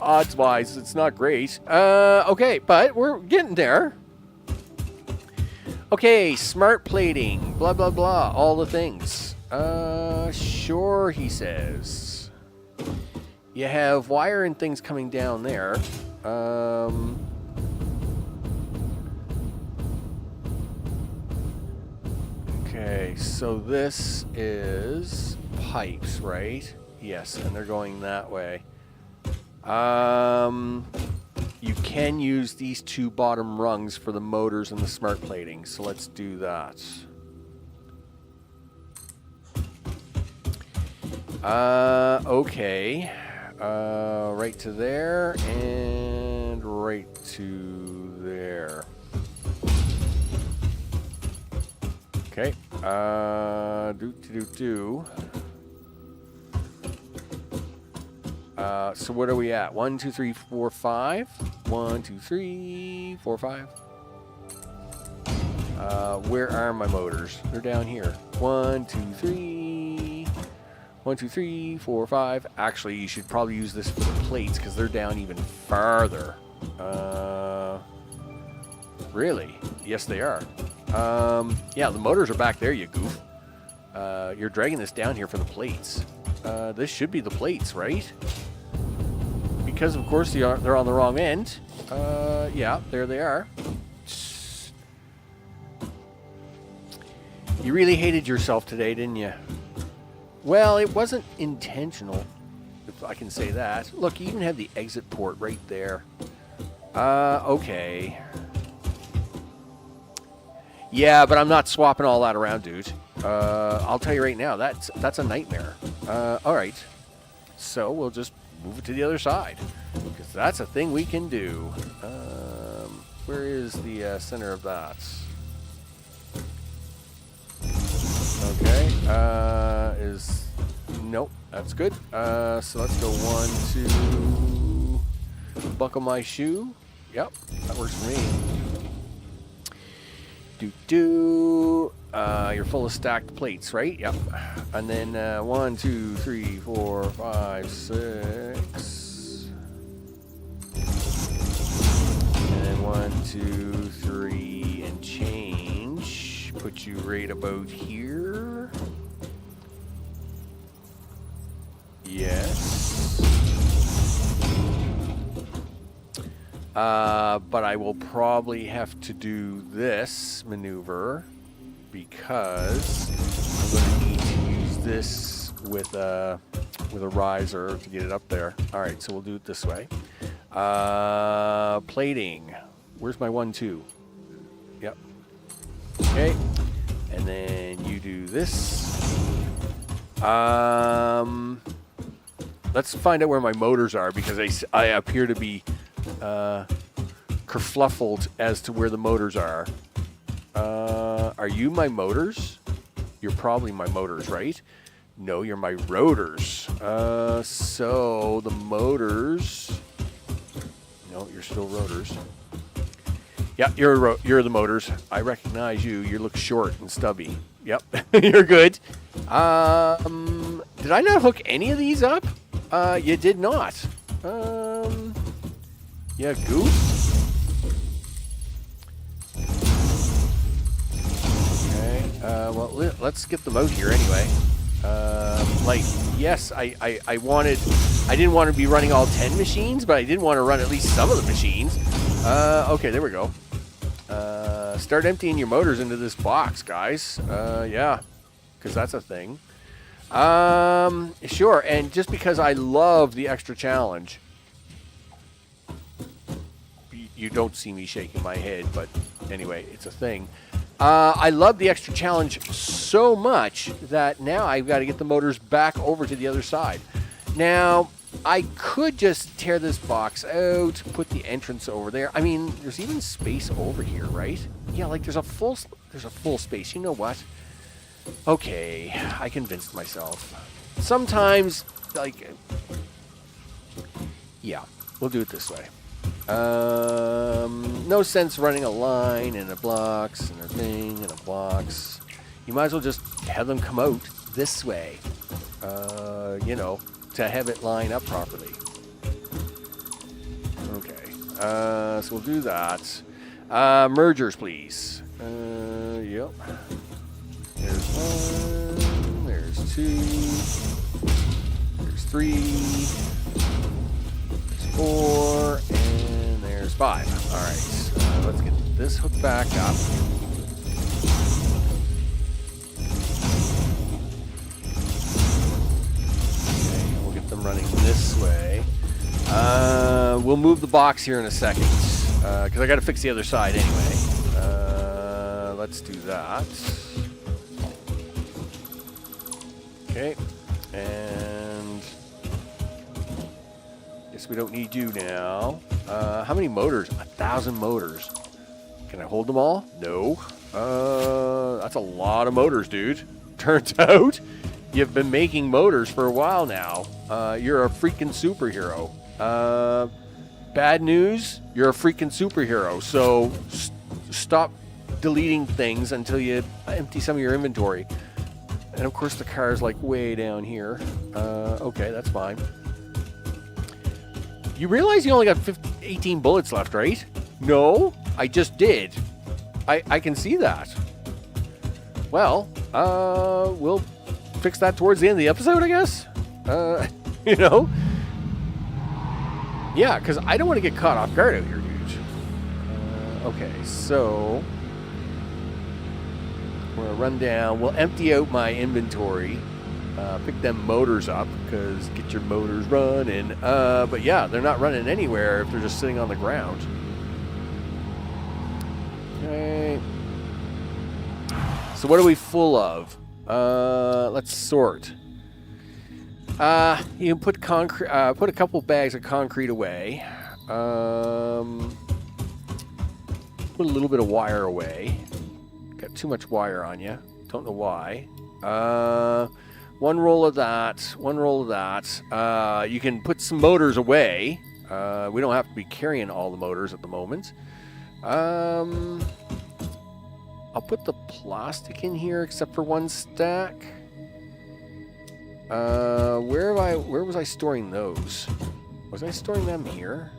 Odds-wise, it's not great. Okay, but we're getting there. Okay, smart plating, blah, blah, blah, all the things. Sure, he says. You have wire and things coming down there. Okay, so this is pipes, right? Yes, and they're going that way. You can use these 2 bottom rungs for the motors and the smart plating, so let's do that. Okay. Right to there and right to there. Okay. So what are we at? 1, 2, 3, 4, 5. 1, 2, 3, 4, 5. Where are my motors? They're down here. 1, 2, 3. 1, 2, 3, 4, 5. Actually, you should probably use this for the plates because they're down even farther. Really? Yes, they are. Yeah, the motors are back there, you goof. You're dragging this down here for the plates. This should be the plates, right? Because, of course, they're on the wrong end. Yeah, there they are. You really hated yourself today, didn't you? Well, it wasn't intentional, if I can say that. Look, you even have the exit port right there. Okay. Yeah, but I'm not swapping all that around, dude. I'll tell you right now, that's a nightmare. All right. So we'll just move it to the other side, because that's a thing we can do. Where is the center of that? Okay. Nope, that's good. So let's go 1, 2. Buckle my shoe. Yep, that works for me. You're full of stacked plates, right? Yep. And then 1, 2, 3, 4, 5, 6. And then 1, 2, 3, and change. Put you right about here. Yes. But I will probably have to do this maneuver because I'm going to need to use this with a riser to get it up there. All right, so we'll do it this way. Plating. Where's my 1, 2? Yep. Okay. And then you do this. Let's find out where my motors are because I appear to be kerfluffled as to where the motors are. Are you my motors? You're probably my motors, right? No, you're my rotors. So the motors. No, you're still rotors. Yeah, you're the motors. I recognize you. You look short and stubby. Yep, you're good. Did I not hook any of these up? You did not. Yeah, goof. Okay. Well, let's get them out here anyway. Yes, I didn't want to be running all 10 machines, but I did want to run at least some of the machines. Okay, there we go. Start emptying your motors into this box, guys. Yeah, because that's a thing. Sure, and just because I love the extra challenge, you don't see me shaking my head, but anyway, it's a thing. I love the extra challenge so much that now I've got to get the motors back over to the other side. Now, I could just tear this box out, put the entrance over there. I mean, there's even space over here, right? Yeah, like there's a full space. You know what? Okay, I convinced myself. Sometimes, like, yeah, we'll do it this way. No sense running a line and a blocks and a thing and a blocks. You might as well just have them come out this way, you know, to have it line up properly. Okay, so we'll do that. Mergers, please. Yep. There's one, there's two, there's three, there's four, and there's five. All right, let's get this hooked back up. Okay, we'll get them running this way. We'll move the box here in a second, because I got to fix the other side anyway. Let's do that. Okay, and guess we don't need you now. How many motors? 1,000 motors. Can I hold them all? No. That's a lot of motors, dude. Turns out you've been making motors for a while now. You're a freaking superhero. Bad news, you're a freaking superhero. So stop deleting things until you empty some of your inventory. And of course the car is like way down here. Okay, that's fine. You realize you only got 18 bullets left, right? No, I just did. I can see that. Well, we'll fix that towards the end of the episode, I guess. You know? Yeah, because I don't want to get caught off guard out here, dude. Okay, so we're going to run down. We'll empty out my inventory. Pick them motors up, because get your motors running. But yeah, they're not running anywhere if they're just sitting on the ground. Okay. So what are we full of? Let's sort. You can put concrete. Put a couple bags of concrete away. Put a little bit of wire away. Got too much wire on you. Don't know why. One roll of that. One roll of that. You can put some motors away. We don't have to be carrying all the motors at the moment. I'll put the plastic in here except for one stack. Where was I storing those? Was I storing them here?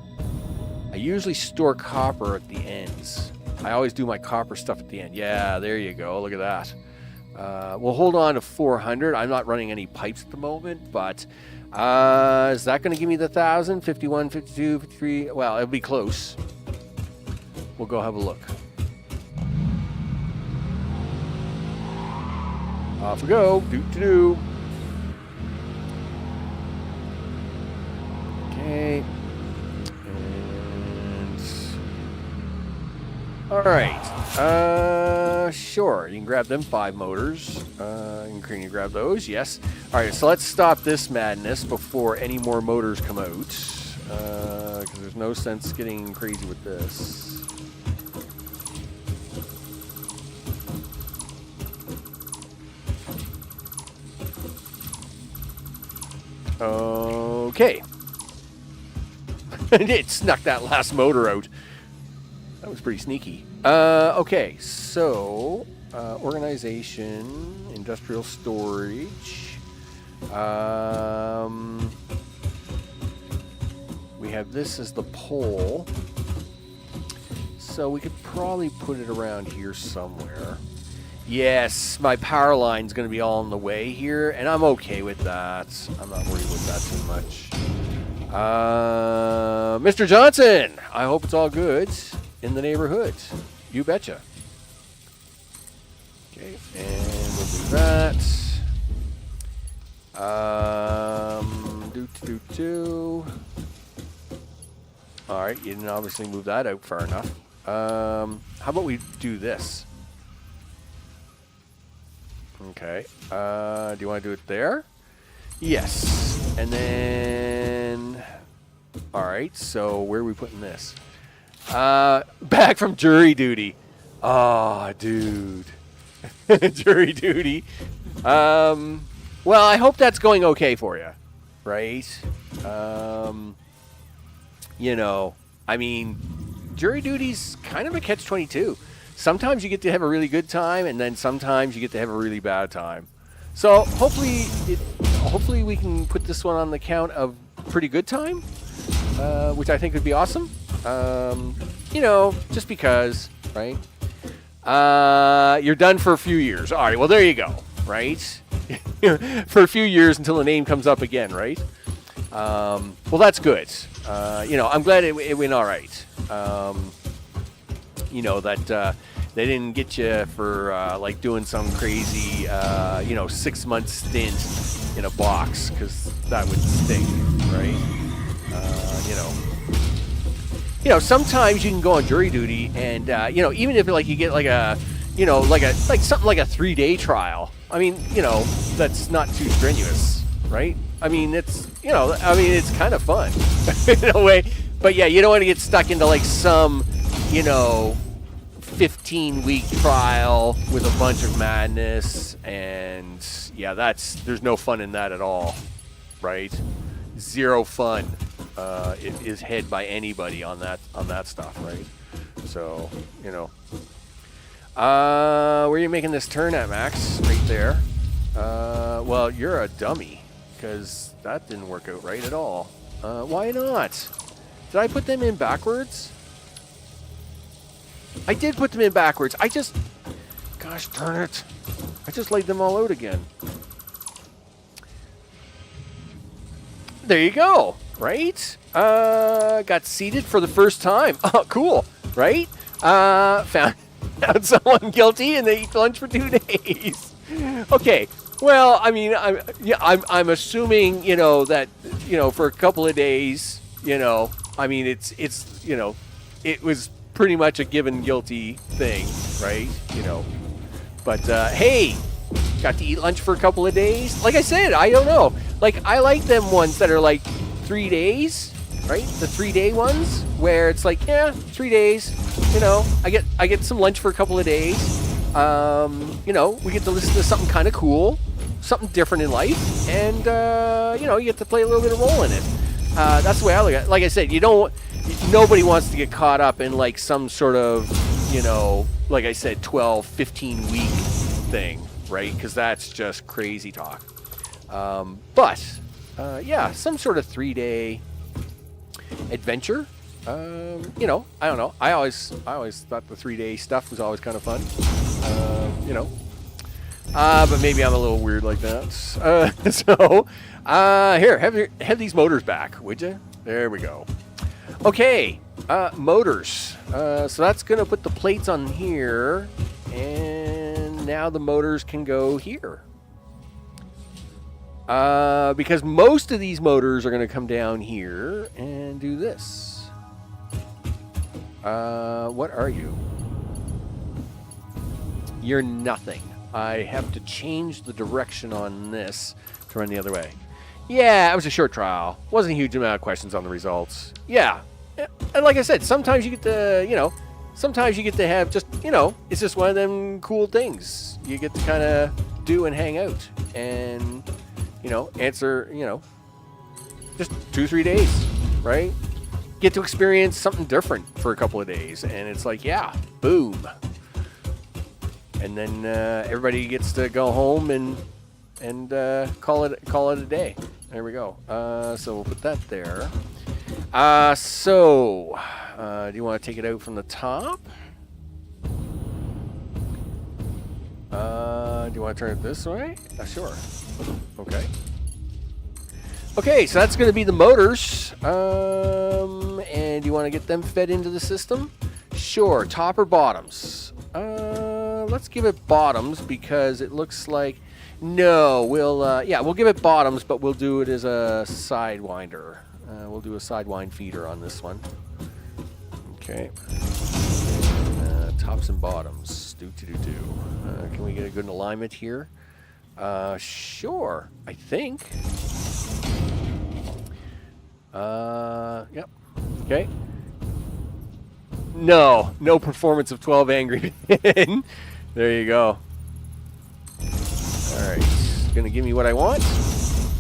I usually store copper at the ends. I always do my copper stuff at the end. Yeah, there you go. Look at that. We'll hold on to 400. I'm not running any pipes at the moment, but is that going to give me the 1,000? 51, 52, 53? Well, it'll be close. We'll go have a look. Off we go. Do-do-do. Okay. And all right. Sure. You can grab them 5 motors. Can you grab those? Yes. All right. So let's stop this madness before any more motors come out. Because there's no sense getting crazy with this. Okay. It snuck that last motor out. That was pretty sneaky. Okay, so organization, industrial storage. We have this as the pole. So we could probably put it around here somewhere. Yes, my power line's going to be all in the way here, and I'm okay with that. I'm not worried about that too much. Mr. Johnson, I hope it's all good in the neighborhood. You betcha. Okay, and we'll do that. All right, you didn't obviously move that out far enough. How about we do this? Okay. Do you want to do it there? Yes. And then... Alright, so where are we putting this? Back from jury duty. Oh, dude. Jury duty. Well, I hope that's going okay for you. Right? You know, I mean, jury duty's kind of a catch-22. Sometimes you get to have a really good time, and then sometimes you get to have a really bad time. So hopefully we can put this one on the count of pretty good time, which I think would be awesome. You know, just because, right? You're done for a few years. All right, well, there you go, right? For a few years until the name comes up again, right? Well, that's good. You know, I'm glad it went all right. You know, that they didn't get you for like doing some crazy, you know, 6-month stint in a box, because that would stink, right? You know, sometimes you can go on jury duty, and you know, even if like you get like a, you know, like something like a 3-day trial. I mean, you know, that's not too strenuous, right? I mean, it's, you know, I mean, it's kind of fun in a way. But yeah, you don't want to get stuck into like some, you know, 15-week trial with a bunch of madness, and yeah, there's no fun in that at all, right? Zero fun is had by anybody on that stuff, right? So, you know, where are you making this turn at, Max? Right there. Well, you're a dummy, because that didn't work out right at all. Why not? Did I put them in backwards? I did put them in backwards. Gosh darn it. I just laid them all out again. There you go, right? Got seated for the first time. Oh, cool, right? Found someone guilty, and they eat lunch for 2 days. Okay, well, I mean, I'm assuming, you know, that, you know, for a couple of days, you know, I mean, it's you know, it was pretty much a given guilty thing, right? You know, but hey, got to eat lunch for a couple of days. Like I said, I don't know. Like, I like them ones that are like 3 days, right? The 3-day ones where it's like, yeah, 3 days. You know, I get some lunch for a couple of days. You know, we get to listen to something kind of cool, something different in life, and you know, you get to play a little bit of role in it. That's the way I look at it. Like I said, nobody wants to get caught up in like some sort of, you know, like I said, 12, 15 week thing, right? Because that's just crazy talk. But yeah, some sort of 3-day adventure. You know, I don't know. I always thought the 3-day stuff was always kind of fun. You know, but maybe I'm a little weird like that. So here, have these motors back, would you? There we go. Okay, motors. So that's gonna put the plates on here, and now the motors can go here. Because most of these motors are gonna come down here and do this. What are you? You're nothing. I have to change the direction on this to run the other way. Yeah, it was a short trial. Wasn't a huge amount of questions on the results. Yeah. And like I said, sometimes you get to, you know, sometimes you get to have just, you know, it's just one of them cool things you get to kind of do and hang out and, you know, answer, you know, just 2-3 days, right? Get to experience something different for a couple of days, and it's like, yeah, boom. And then everybody gets to go home and call it a day. There we go. So we'll put that there. Do you want to take it out from the top? Do you want to turn it this way? Sure. Okay. Okay, so that's going to be the motors. And do you want to get them fed into the system? Sure. Top or bottoms? Let's give it bottoms because it looks like... No, we'll give it bottoms, but we'll do it as a sidewinder. We'll do a sidewind feeder on this one. Okay. Tops and bottoms. Can we get a good alignment here? Sure. I think. Yep. Okay. No performance of 12 angry men. There you go. All right. Gonna give me what I want.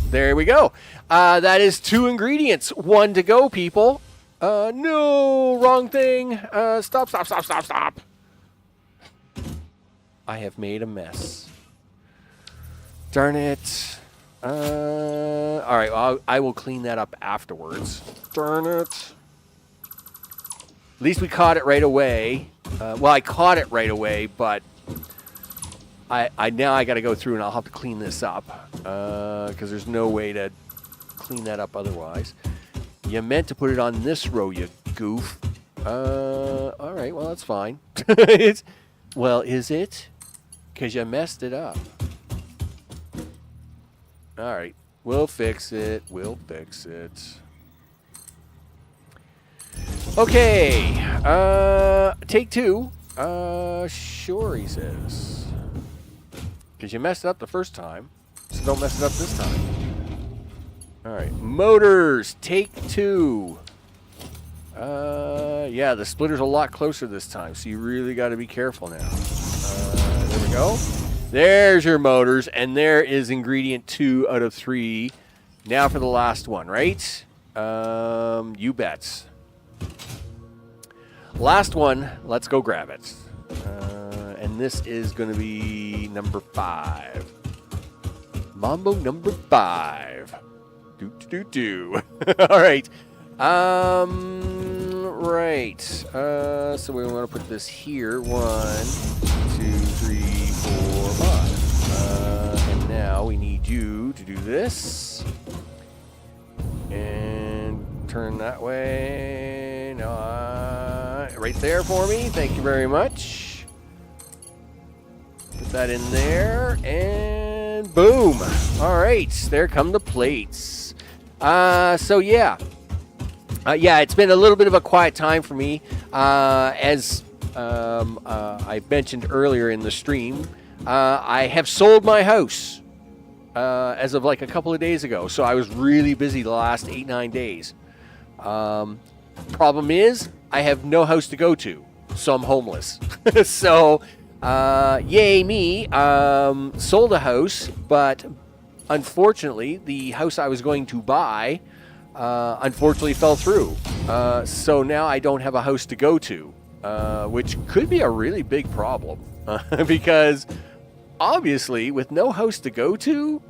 There we go. That is 2 ingredients. 1 to go, people. No, wrong thing. Stop. I have made a mess. Darn it. All right, well, I will clean that up afterwards. Darn it. At least we caught it right away. Well, I caught it right away, but now I got to go through and I'll have to clean this up because there's no way to clean that up otherwise. You meant to put it on this row, you goof. All right, well, that's fine. Well, is it? Because you messed it up. All right, we'll fix it. Okay, take 2. Sure, he says. Because you messed it up the first time, so don't mess it up this time. All right, motors, take 2. Yeah, the splitter's a lot closer this time, so you really got to be careful now. There we go. There's your motors, and there is ingredient 2 out of 3. Now for the last one, right? You bets. Last one, let's go grab it. And this is going to be number 5. Mambo number 5. Do. All right. Right. So we want to put this here. 1, 2, 3, 4, 5. And now we need you to do this. And turn that way. No, right there for me. Thank you very much. Put that in there. And boom. All right. There come the plates. So yeah. Yeah, it's been a little bit of a quiet time for me. As I mentioned earlier in the stream, I have sold my house as of like a couple of days ago. So I was really busy the last 8-9 days. Problem is, I have no house to go to, so I'm homeless. So, yay me, sold a house, but unfortunately, the house I was going to buy unfortunately fell through. So now I don't have a house to go to, which could be a really big problem because obviously with no house to go to,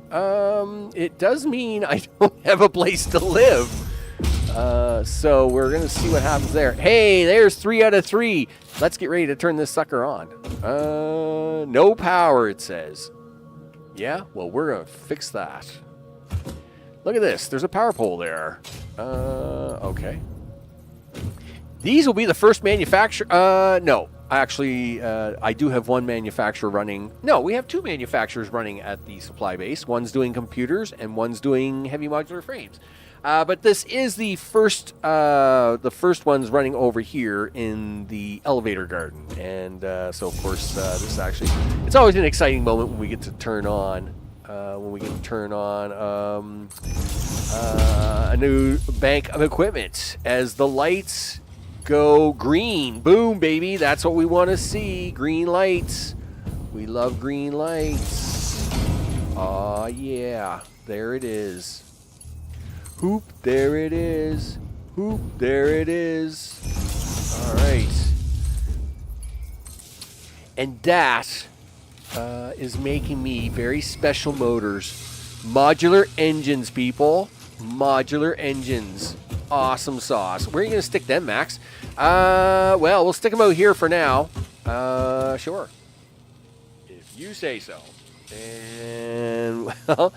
it does mean I don't have a place to live. So we're going to see what happens there. Hey, there's 3 out of 3. Let's get ready to turn this sucker on. No power, it says. Yeah, well, we're going to fix that. Look at this. There's a power pole there. Okay. These will be the first manufacturer. No, actually, I do have one manufacturer running. No, we have 2 manufacturers running at the supply base. One's doing computers and one's doing heavy modular frames. But this is the first one's running over here in the elevator garden. And so, of course, this actually, it's always an exciting moment when we get to turn on. A new bank of equipment as the lights go green. Boom, baby. That's what we want to see. Green lights. We love green lights. Aw, yeah. There it is. Hoop, there it is. Hoop, there it is. All right. And that is making me very special motors. Modular engines, people. Modular engines. Awesome sauce. Where are you going to stick them, Max? Well, we'll stick them out here for now. Sure. If you say so. And, well,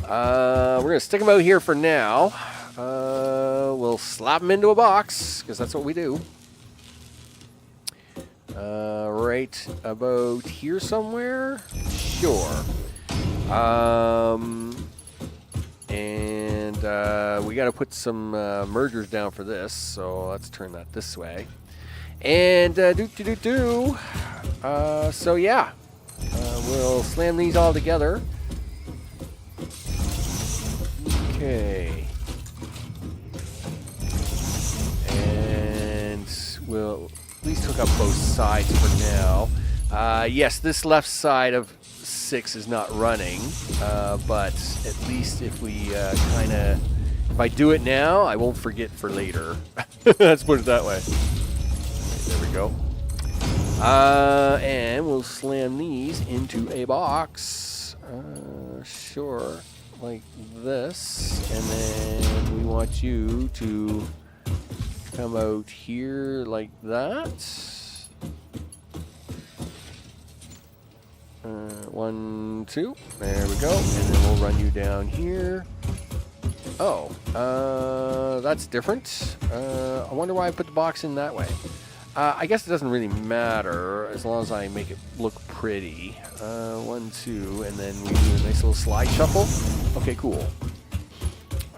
we're going to stick them out here for now. We'll slap them into a box, because that's what we do. Right about here somewhere? Sure. And we got to put some mergers down for this, so let's turn that this way. And so yeah, we'll slam these all together. Okay. And we'll at least hook up both sides for now. Yes, this left side of 6 is not running, but at least if we if I do it now, I won't forget for later. Let's put it that way. There we go. And we'll slam these into a box. Sure, like this. And then we want you to come out here like that. 1, 2. There we go. And then we'll run you down here. Oh, that's different. I wonder why I put the box in that way. I guess it doesn't really matter as long as I make it look pretty. 1, 2, and then we do a nice little slide shuffle. Okay, cool.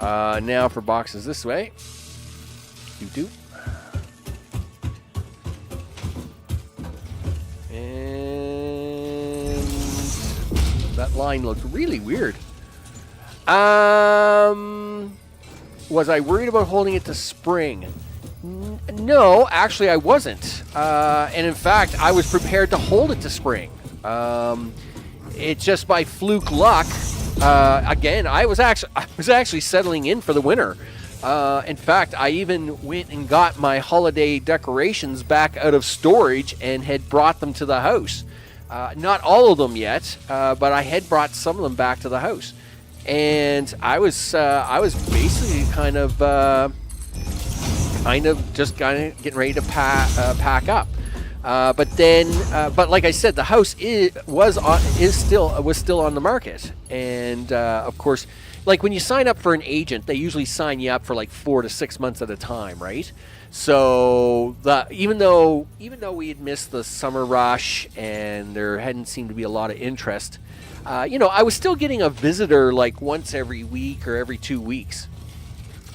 Now for boxes this way. Do. And that line looked really weird. Was I worried about holding it to spring? No, actually I wasn't. And in fact, I was prepared to hold it to spring. It's just by fluke luck. Again, I was actually settling in for the winter. In fact, I even went and got my holiday decorations back out of storage and had brought them to the house. Not all of them yet, but I had brought some of them back to the house. And I was basically kind of just getting ready to pack up. But like I said, the house was still on the market, and of course, like when you sign up for an agent, they usually sign you up for like 4 to 6 months at a time, right? So even though we had missed the summer rush and there hadn't seemed to be a lot of interest, I was still getting a visitor like once every week or every 2 weeks,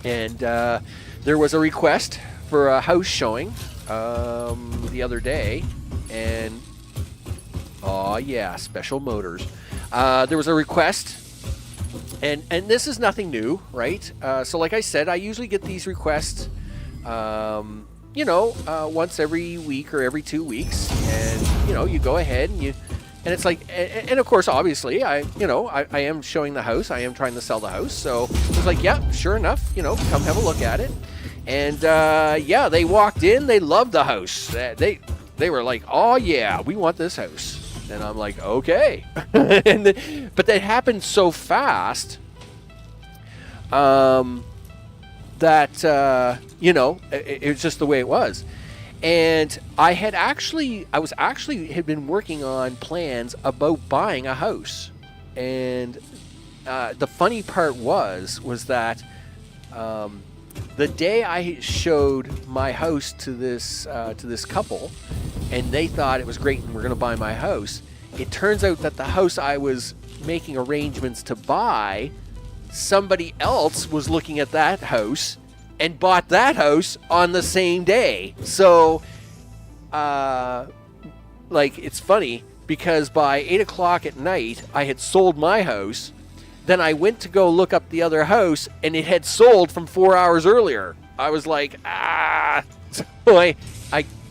and there was a request for a house showing the other day, and oh yeah, special motors. There was a request. And this is nothing new, right? So like I said, I usually get these requests, once every week or every 2 weeks, and you go ahead and it's like, and of course, obviously, I am showing the house, I am trying to sell the house, so it was like, yeah, sure enough, come have a look at it, and yeah, they walked in, they loved the house, they were like, oh yeah, we want this house. And I'm like, okay. But that happened so fast that, it was just the way it was. And I had been working on plans about buying a house. And the funny part was that the day I showed my house to this couple, and they thought it was great and we're going to buy my house, it turns out that the house I was making arrangements to buy, somebody else was looking at that house and bought that house on the same day. So, it's funny because by 8 o'clock at night, I had sold my house. Then I went to go look up the other house, and it had sold from 4 hours earlier. I was like, So I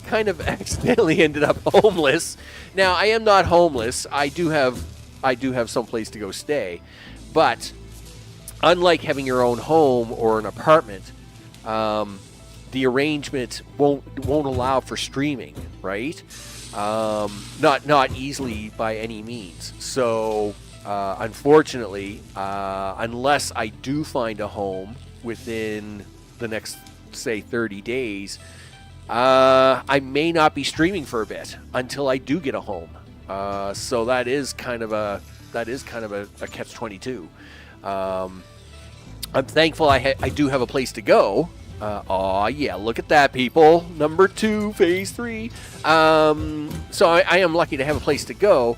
kind of accidentally ended up homeless. Now, I am not homeless. I do have some place to go stay. But unlike having your own home or an apartment, the arrangement won't allow for streaming, right? Not easily by any means. So unfortunately, unless I do find a home within the next, say, 30 days, I may not be streaming for a bit until I do get a home. So that is kind of a catch-22. I'm thankful I do have a place to go. Yeah, look at that, people. Number 2, phase 3. So I am lucky to have a place to go,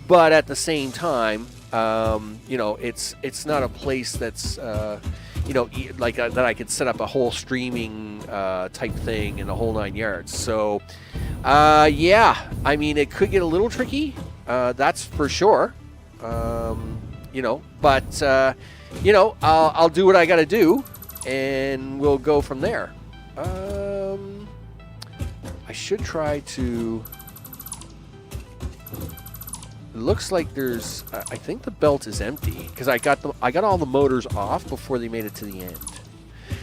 but at the same time, it's not a place that's, like that I could set up a whole streaming type thing and the whole 9 yards. So, yeah, I mean, it could get a little tricky. That's for sure. But I'll do what I got to do. And we'll go from there. I should try to... It looks like there's... I think the belt is empty because I got all the motors off before they made it to the end.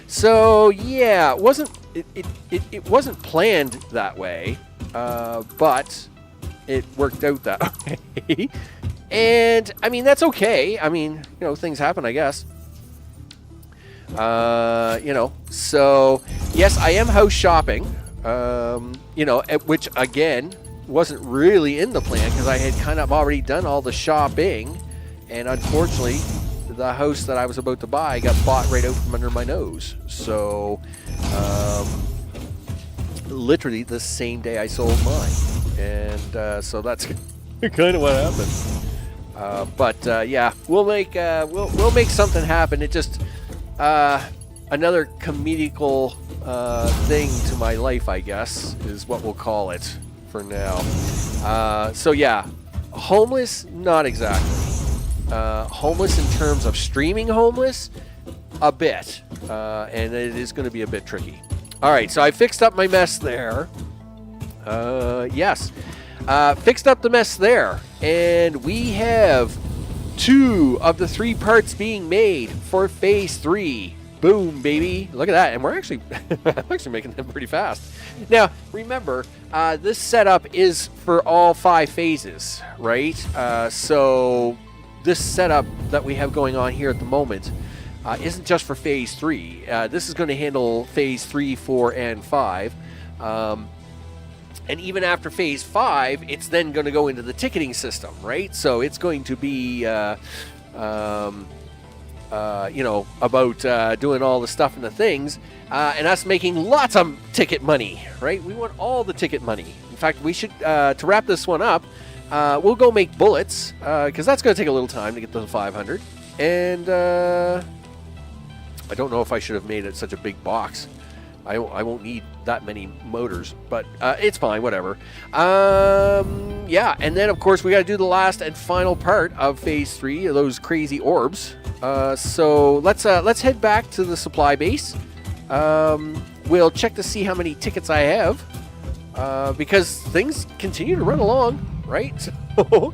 So yeah, it wasn't planned that way, but it worked out that way. And I mean that's okay. I mean things happen, I guess. So yes, I am house shopping, which again wasn't really in the plan because I had kind of already done all the shopping, and unfortunately the house that I was about to buy got bought right out from under my nose. So literally the same day I sold mine, and so that's kind of what happened. But yeah, we'll make something happen. It just another comedical thing to my life, I guess, is what we'll call it for now. So yeah, homeless, not exactly. Homeless in terms of streaming homeless, a bit. And it is going to be a bit tricky. All right, so I fixed up my mess there. Yes, fixed up the mess there. And we have 2 of the 3 parts being made for phase 3. Boom, baby. Look at that. And we're actually I'm actually making them pretty fast. Now, remember, this setup is for all 5 phases, right? So this setup that we have going on here at the moment isn't just for phase 3. This is going to handle phase 3, 4, and 5. And even after phase 5, it's then going to go into the ticketing system, right? So it's going to be, about doing all the stuff and the things, and us making lots of ticket money, right? We want all the ticket money. In fact, we should, to wrap this one up, we'll go make bullets, because that's going to take a little time to get to the 500. And I don't know if I should have made it such a big box. I won't need that many motors, but it's fine, whatever. Yeah, and then of course we got to do the last and final part of phase 3 of those crazy orbs. So let's head back to the supply base. We'll check to see how many tickets I have, because things continue to run along, right? So,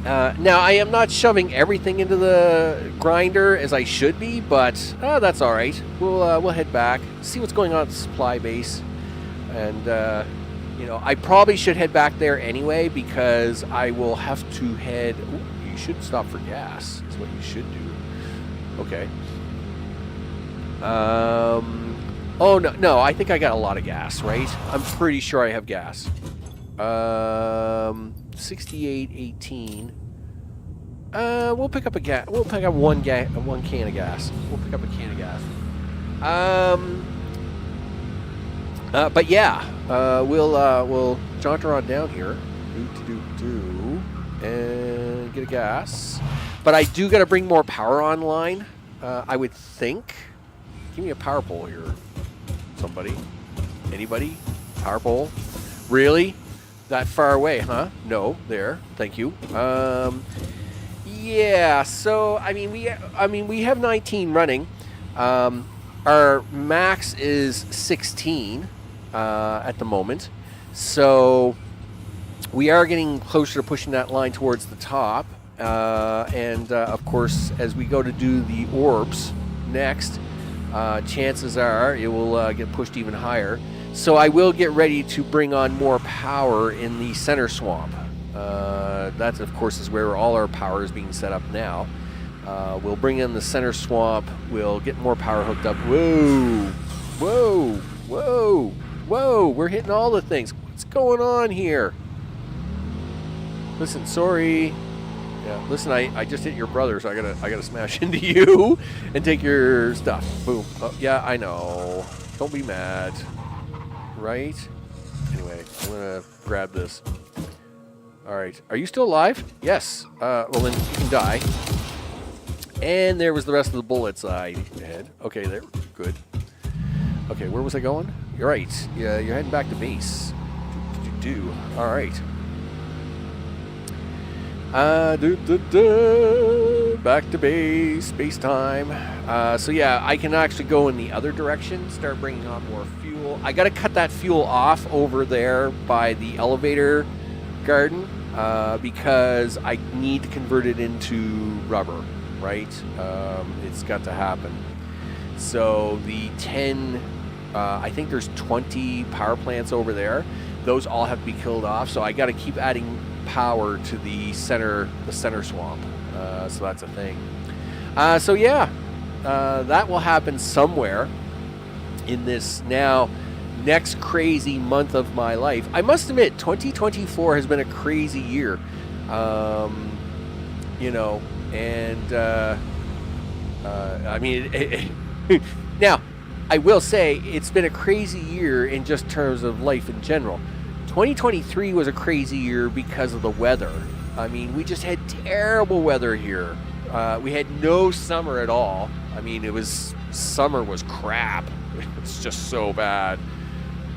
now, I am not shoving everything into the grinder as I should be, but that's all right. We'll head back, see what's going on at the supply base, and I probably should head back there anyway because I will have to head. Ooh, you should stop for gas. Is what you should do. Okay. Oh no! I think I got a lot of gas, right? I'm pretty sure I have gas. 68.18. We'll pick up We'll pick up one can of gas. We'll pick up a can of gas. But yeah, we'll jaunter on down here, and get a gas. But I do got to bring more power online. I would think. Give me a power pole here. Somebody, anybody, power pole. Really? That far away, huh? No, there. Thank you. Yeah. So I mean, we have 19 running. Our max is 16 at the moment. So we are getting closer to pushing that line towards the top. and of course, as we go to do the orbs next, chances are it will get pushed even higher. So I will get ready to bring on more power in the center swamp. That, of course, is where all our power is being set up now. We'll bring in the center swamp. We'll get more power hooked up. Whoa! Whoa! Whoa! Whoa! We're hitting all the things. What's going on here? Listen, sorry. Yeah, listen, I just hit your brother, so I gotta smash into you and take your stuff. Boom. Oh, yeah, I know. Don't be mad. Right? Anyway, I'm gonna grab this. Alright. Are you still alive? Yes. Well then you can die. And there was the rest of the bullets I had. Okay, there. Good. Okay, where was I going? You're right. Yeah, you're heading back to base. Alright. Back to base. Space time. So yeah, I can actually go in the other direction. Start bringing on more fuel. I gotta cut that fuel off over there by the elevator garden. Because I need to convert it into rubber, right? It's got to happen. So the 10, I think there's 20 power plants over there. Those all have to be killed off. So I got to keep adding power to the center swamp. So that's a thing. So yeah, that will happen somewhere in this now next crazy month of my life. I must admit, 2024 has been a crazy year. You know, and I mean, now I will say it's been a crazy year in just terms of life in general. 2023 was a crazy year because of the weather. I mean, we just had terrible weather here. We had no summer at all. I mean, summer was crap. It's just so bad.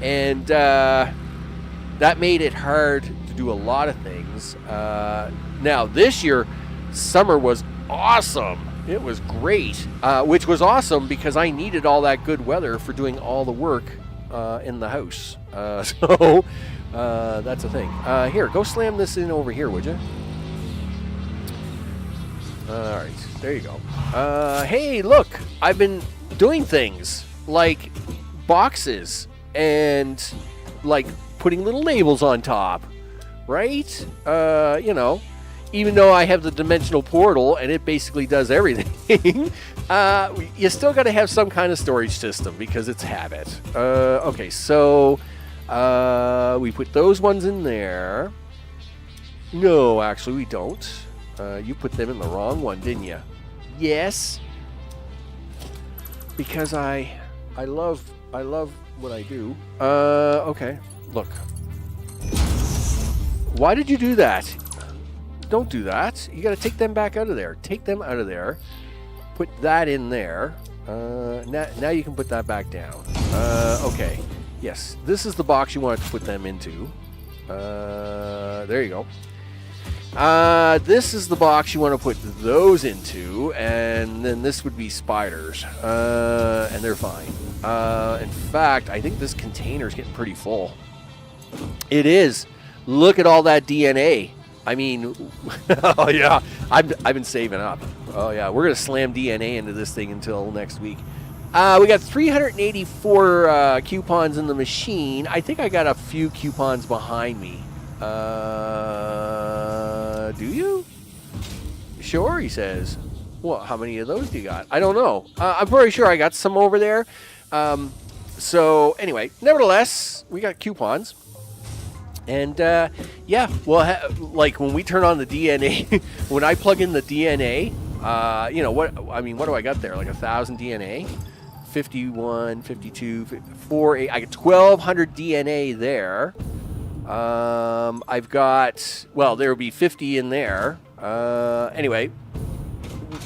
And that made it hard to do a lot of things. Now, this year, summer was awesome. It was great, which was awesome because I needed all that good weather for doing all the work in the house. So that's a thing. Here, go slam this in over here, would you? All right, there you go. Hey, look, I've been doing things like boxes and like putting little labels on top, right? You know, even though I have the dimensional portal and it basically does everything, you still got to have some kind of storage system because it's habit. Okay, so we put those ones in there. No, actually we don't. You put them in the wrong one, didn't you? Yes. Because I love what I do. Okay. Look. Why did you do that? Don't do that. You got to take them back out of there. Take them out of there. Put that in there. Now you can put that back down. Okay. Yes. This is the box you want to put them into. There you go. This is the box you want to put those into, and then this would be spiders, and they're fine. In fact, I think this container is getting pretty full. It is. Look at all that DNA. I mean, oh yeah, I've been saving up. Oh yeah, we're gonna slam DNA into this thing until next week. We got 384 coupons in the machine. I think I got a few coupons behind me. Do you? Sure, he says. Well, how many of those do you got? I don't know. I'm pretty sure I got some over there. So anyway, nevertheless, we got coupons. And yeah, well, like when we turn on the DNA, when I plug in the DNA, you know, what do I got there? Like 1,000 DNA? 51, 52, 48. I got 1,200 DNA there. I've got, well, there will be 50 in there. Anyway,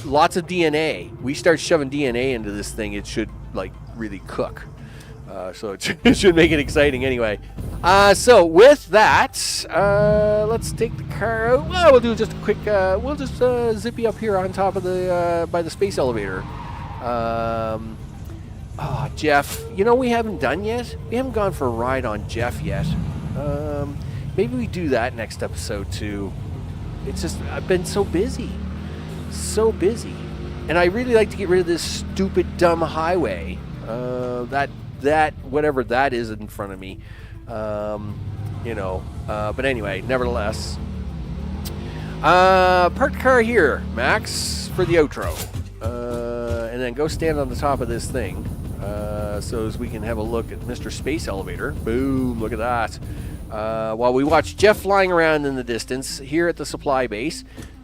lots of DNA. We start shoving DNA into this thing, it should like really cook. So it should make it exciting anyway. So with that, let's take the car out. Well, we'll do just a quick, we'll just zip you up here on top of the, by the space elevator. Oh, Jeff, you know we haven't done yet? We haven't gone for a ride on Jeff yet. Maybe we do that next episode too. it's just, I've been so busy. So busy. And I really like to get rid of this stupid, dumb highway. That whatever that is in front of me. But anyway, nevertheless. Park the car here, Max, for the outro. And then go stand on the top of this thing. So as we can have a look at Mr. Space Elevator. Boom, look at that. While we watch Jeff flying around in the distance here at the supply base.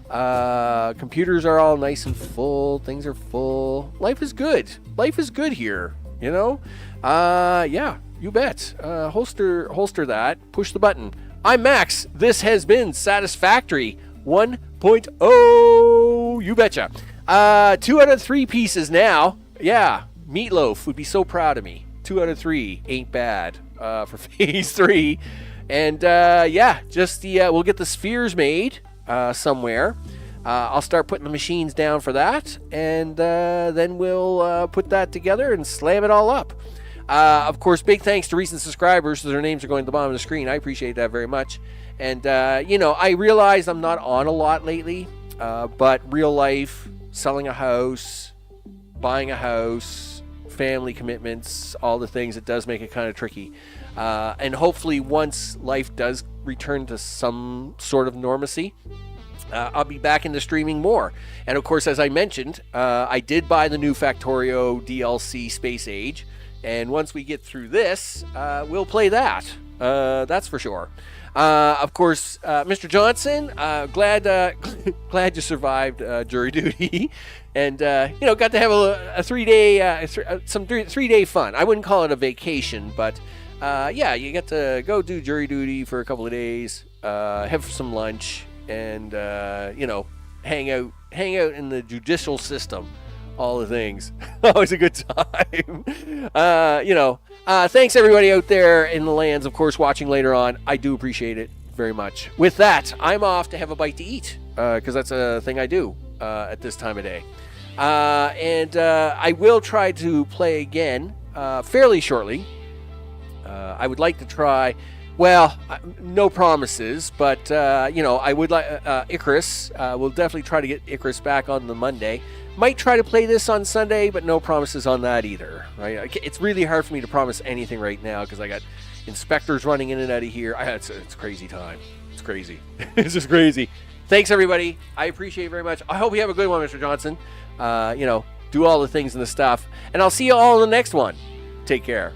Computers are all nice and full. Things are full. Life is good. Life is good here, you know? Yeah, you bet. Holster that. Push the button. I'm Max. This has been Satisfactory 1.0. You betcha. 2 out of 3 pieces now. Yeah, Meatloaf would be so proud of me. 2 out of 3 ain't bad for phase 3. And we'll get the spheres made somewhere. I'll start putting the machines down for that, and then we'll put that together and slam it all up. Of course, big thanks to recent subscribers. Their names are going to the bottom of the screen. I appreciate that very much. And, I realize I'm not on a lot lately, but real life, selling a house, buying a house, family commitments, all the things, it does make it kind of tricky. And hopefully once life does return to some sort of normalcy, I'll be back into streaming more. And of course, as I mentioned, I did buy the new Factorio DLC Space Age. And once we get through this, we'll play that. That's for sure. Of course, Mr. Johnson, glad you survived jury duty, and got to have a 3-day some 3-day fun. I wouldn't call it a vacation, but you get to go do jury duty for a couple of days, have some lunch, and hang out in the judicial system. All the things. Always a good time. Thanks everybody out there in the lands, of course, watching later on. I do appreciate it very much. With that, I'm off to have a bite to eat, because that's a thing I do at this time of day. I will try to play again fairly shortly. I would like to try, no promises, but, I would like Icarus. We'll definitely try to get Icarus back on the Monday. Might try to play this on Sunday, but no promises on that either. Right? It's really hard for me to promise anything right now because I got inspectors running in and out of here. It's crazy time. It's crazy. It's just crazy. Thanks, everybody. I appreciate it very much. I hope you have a good one, Mr. Johnson. Do all the things and the stuff. And I'll see you all in the next one. Take care.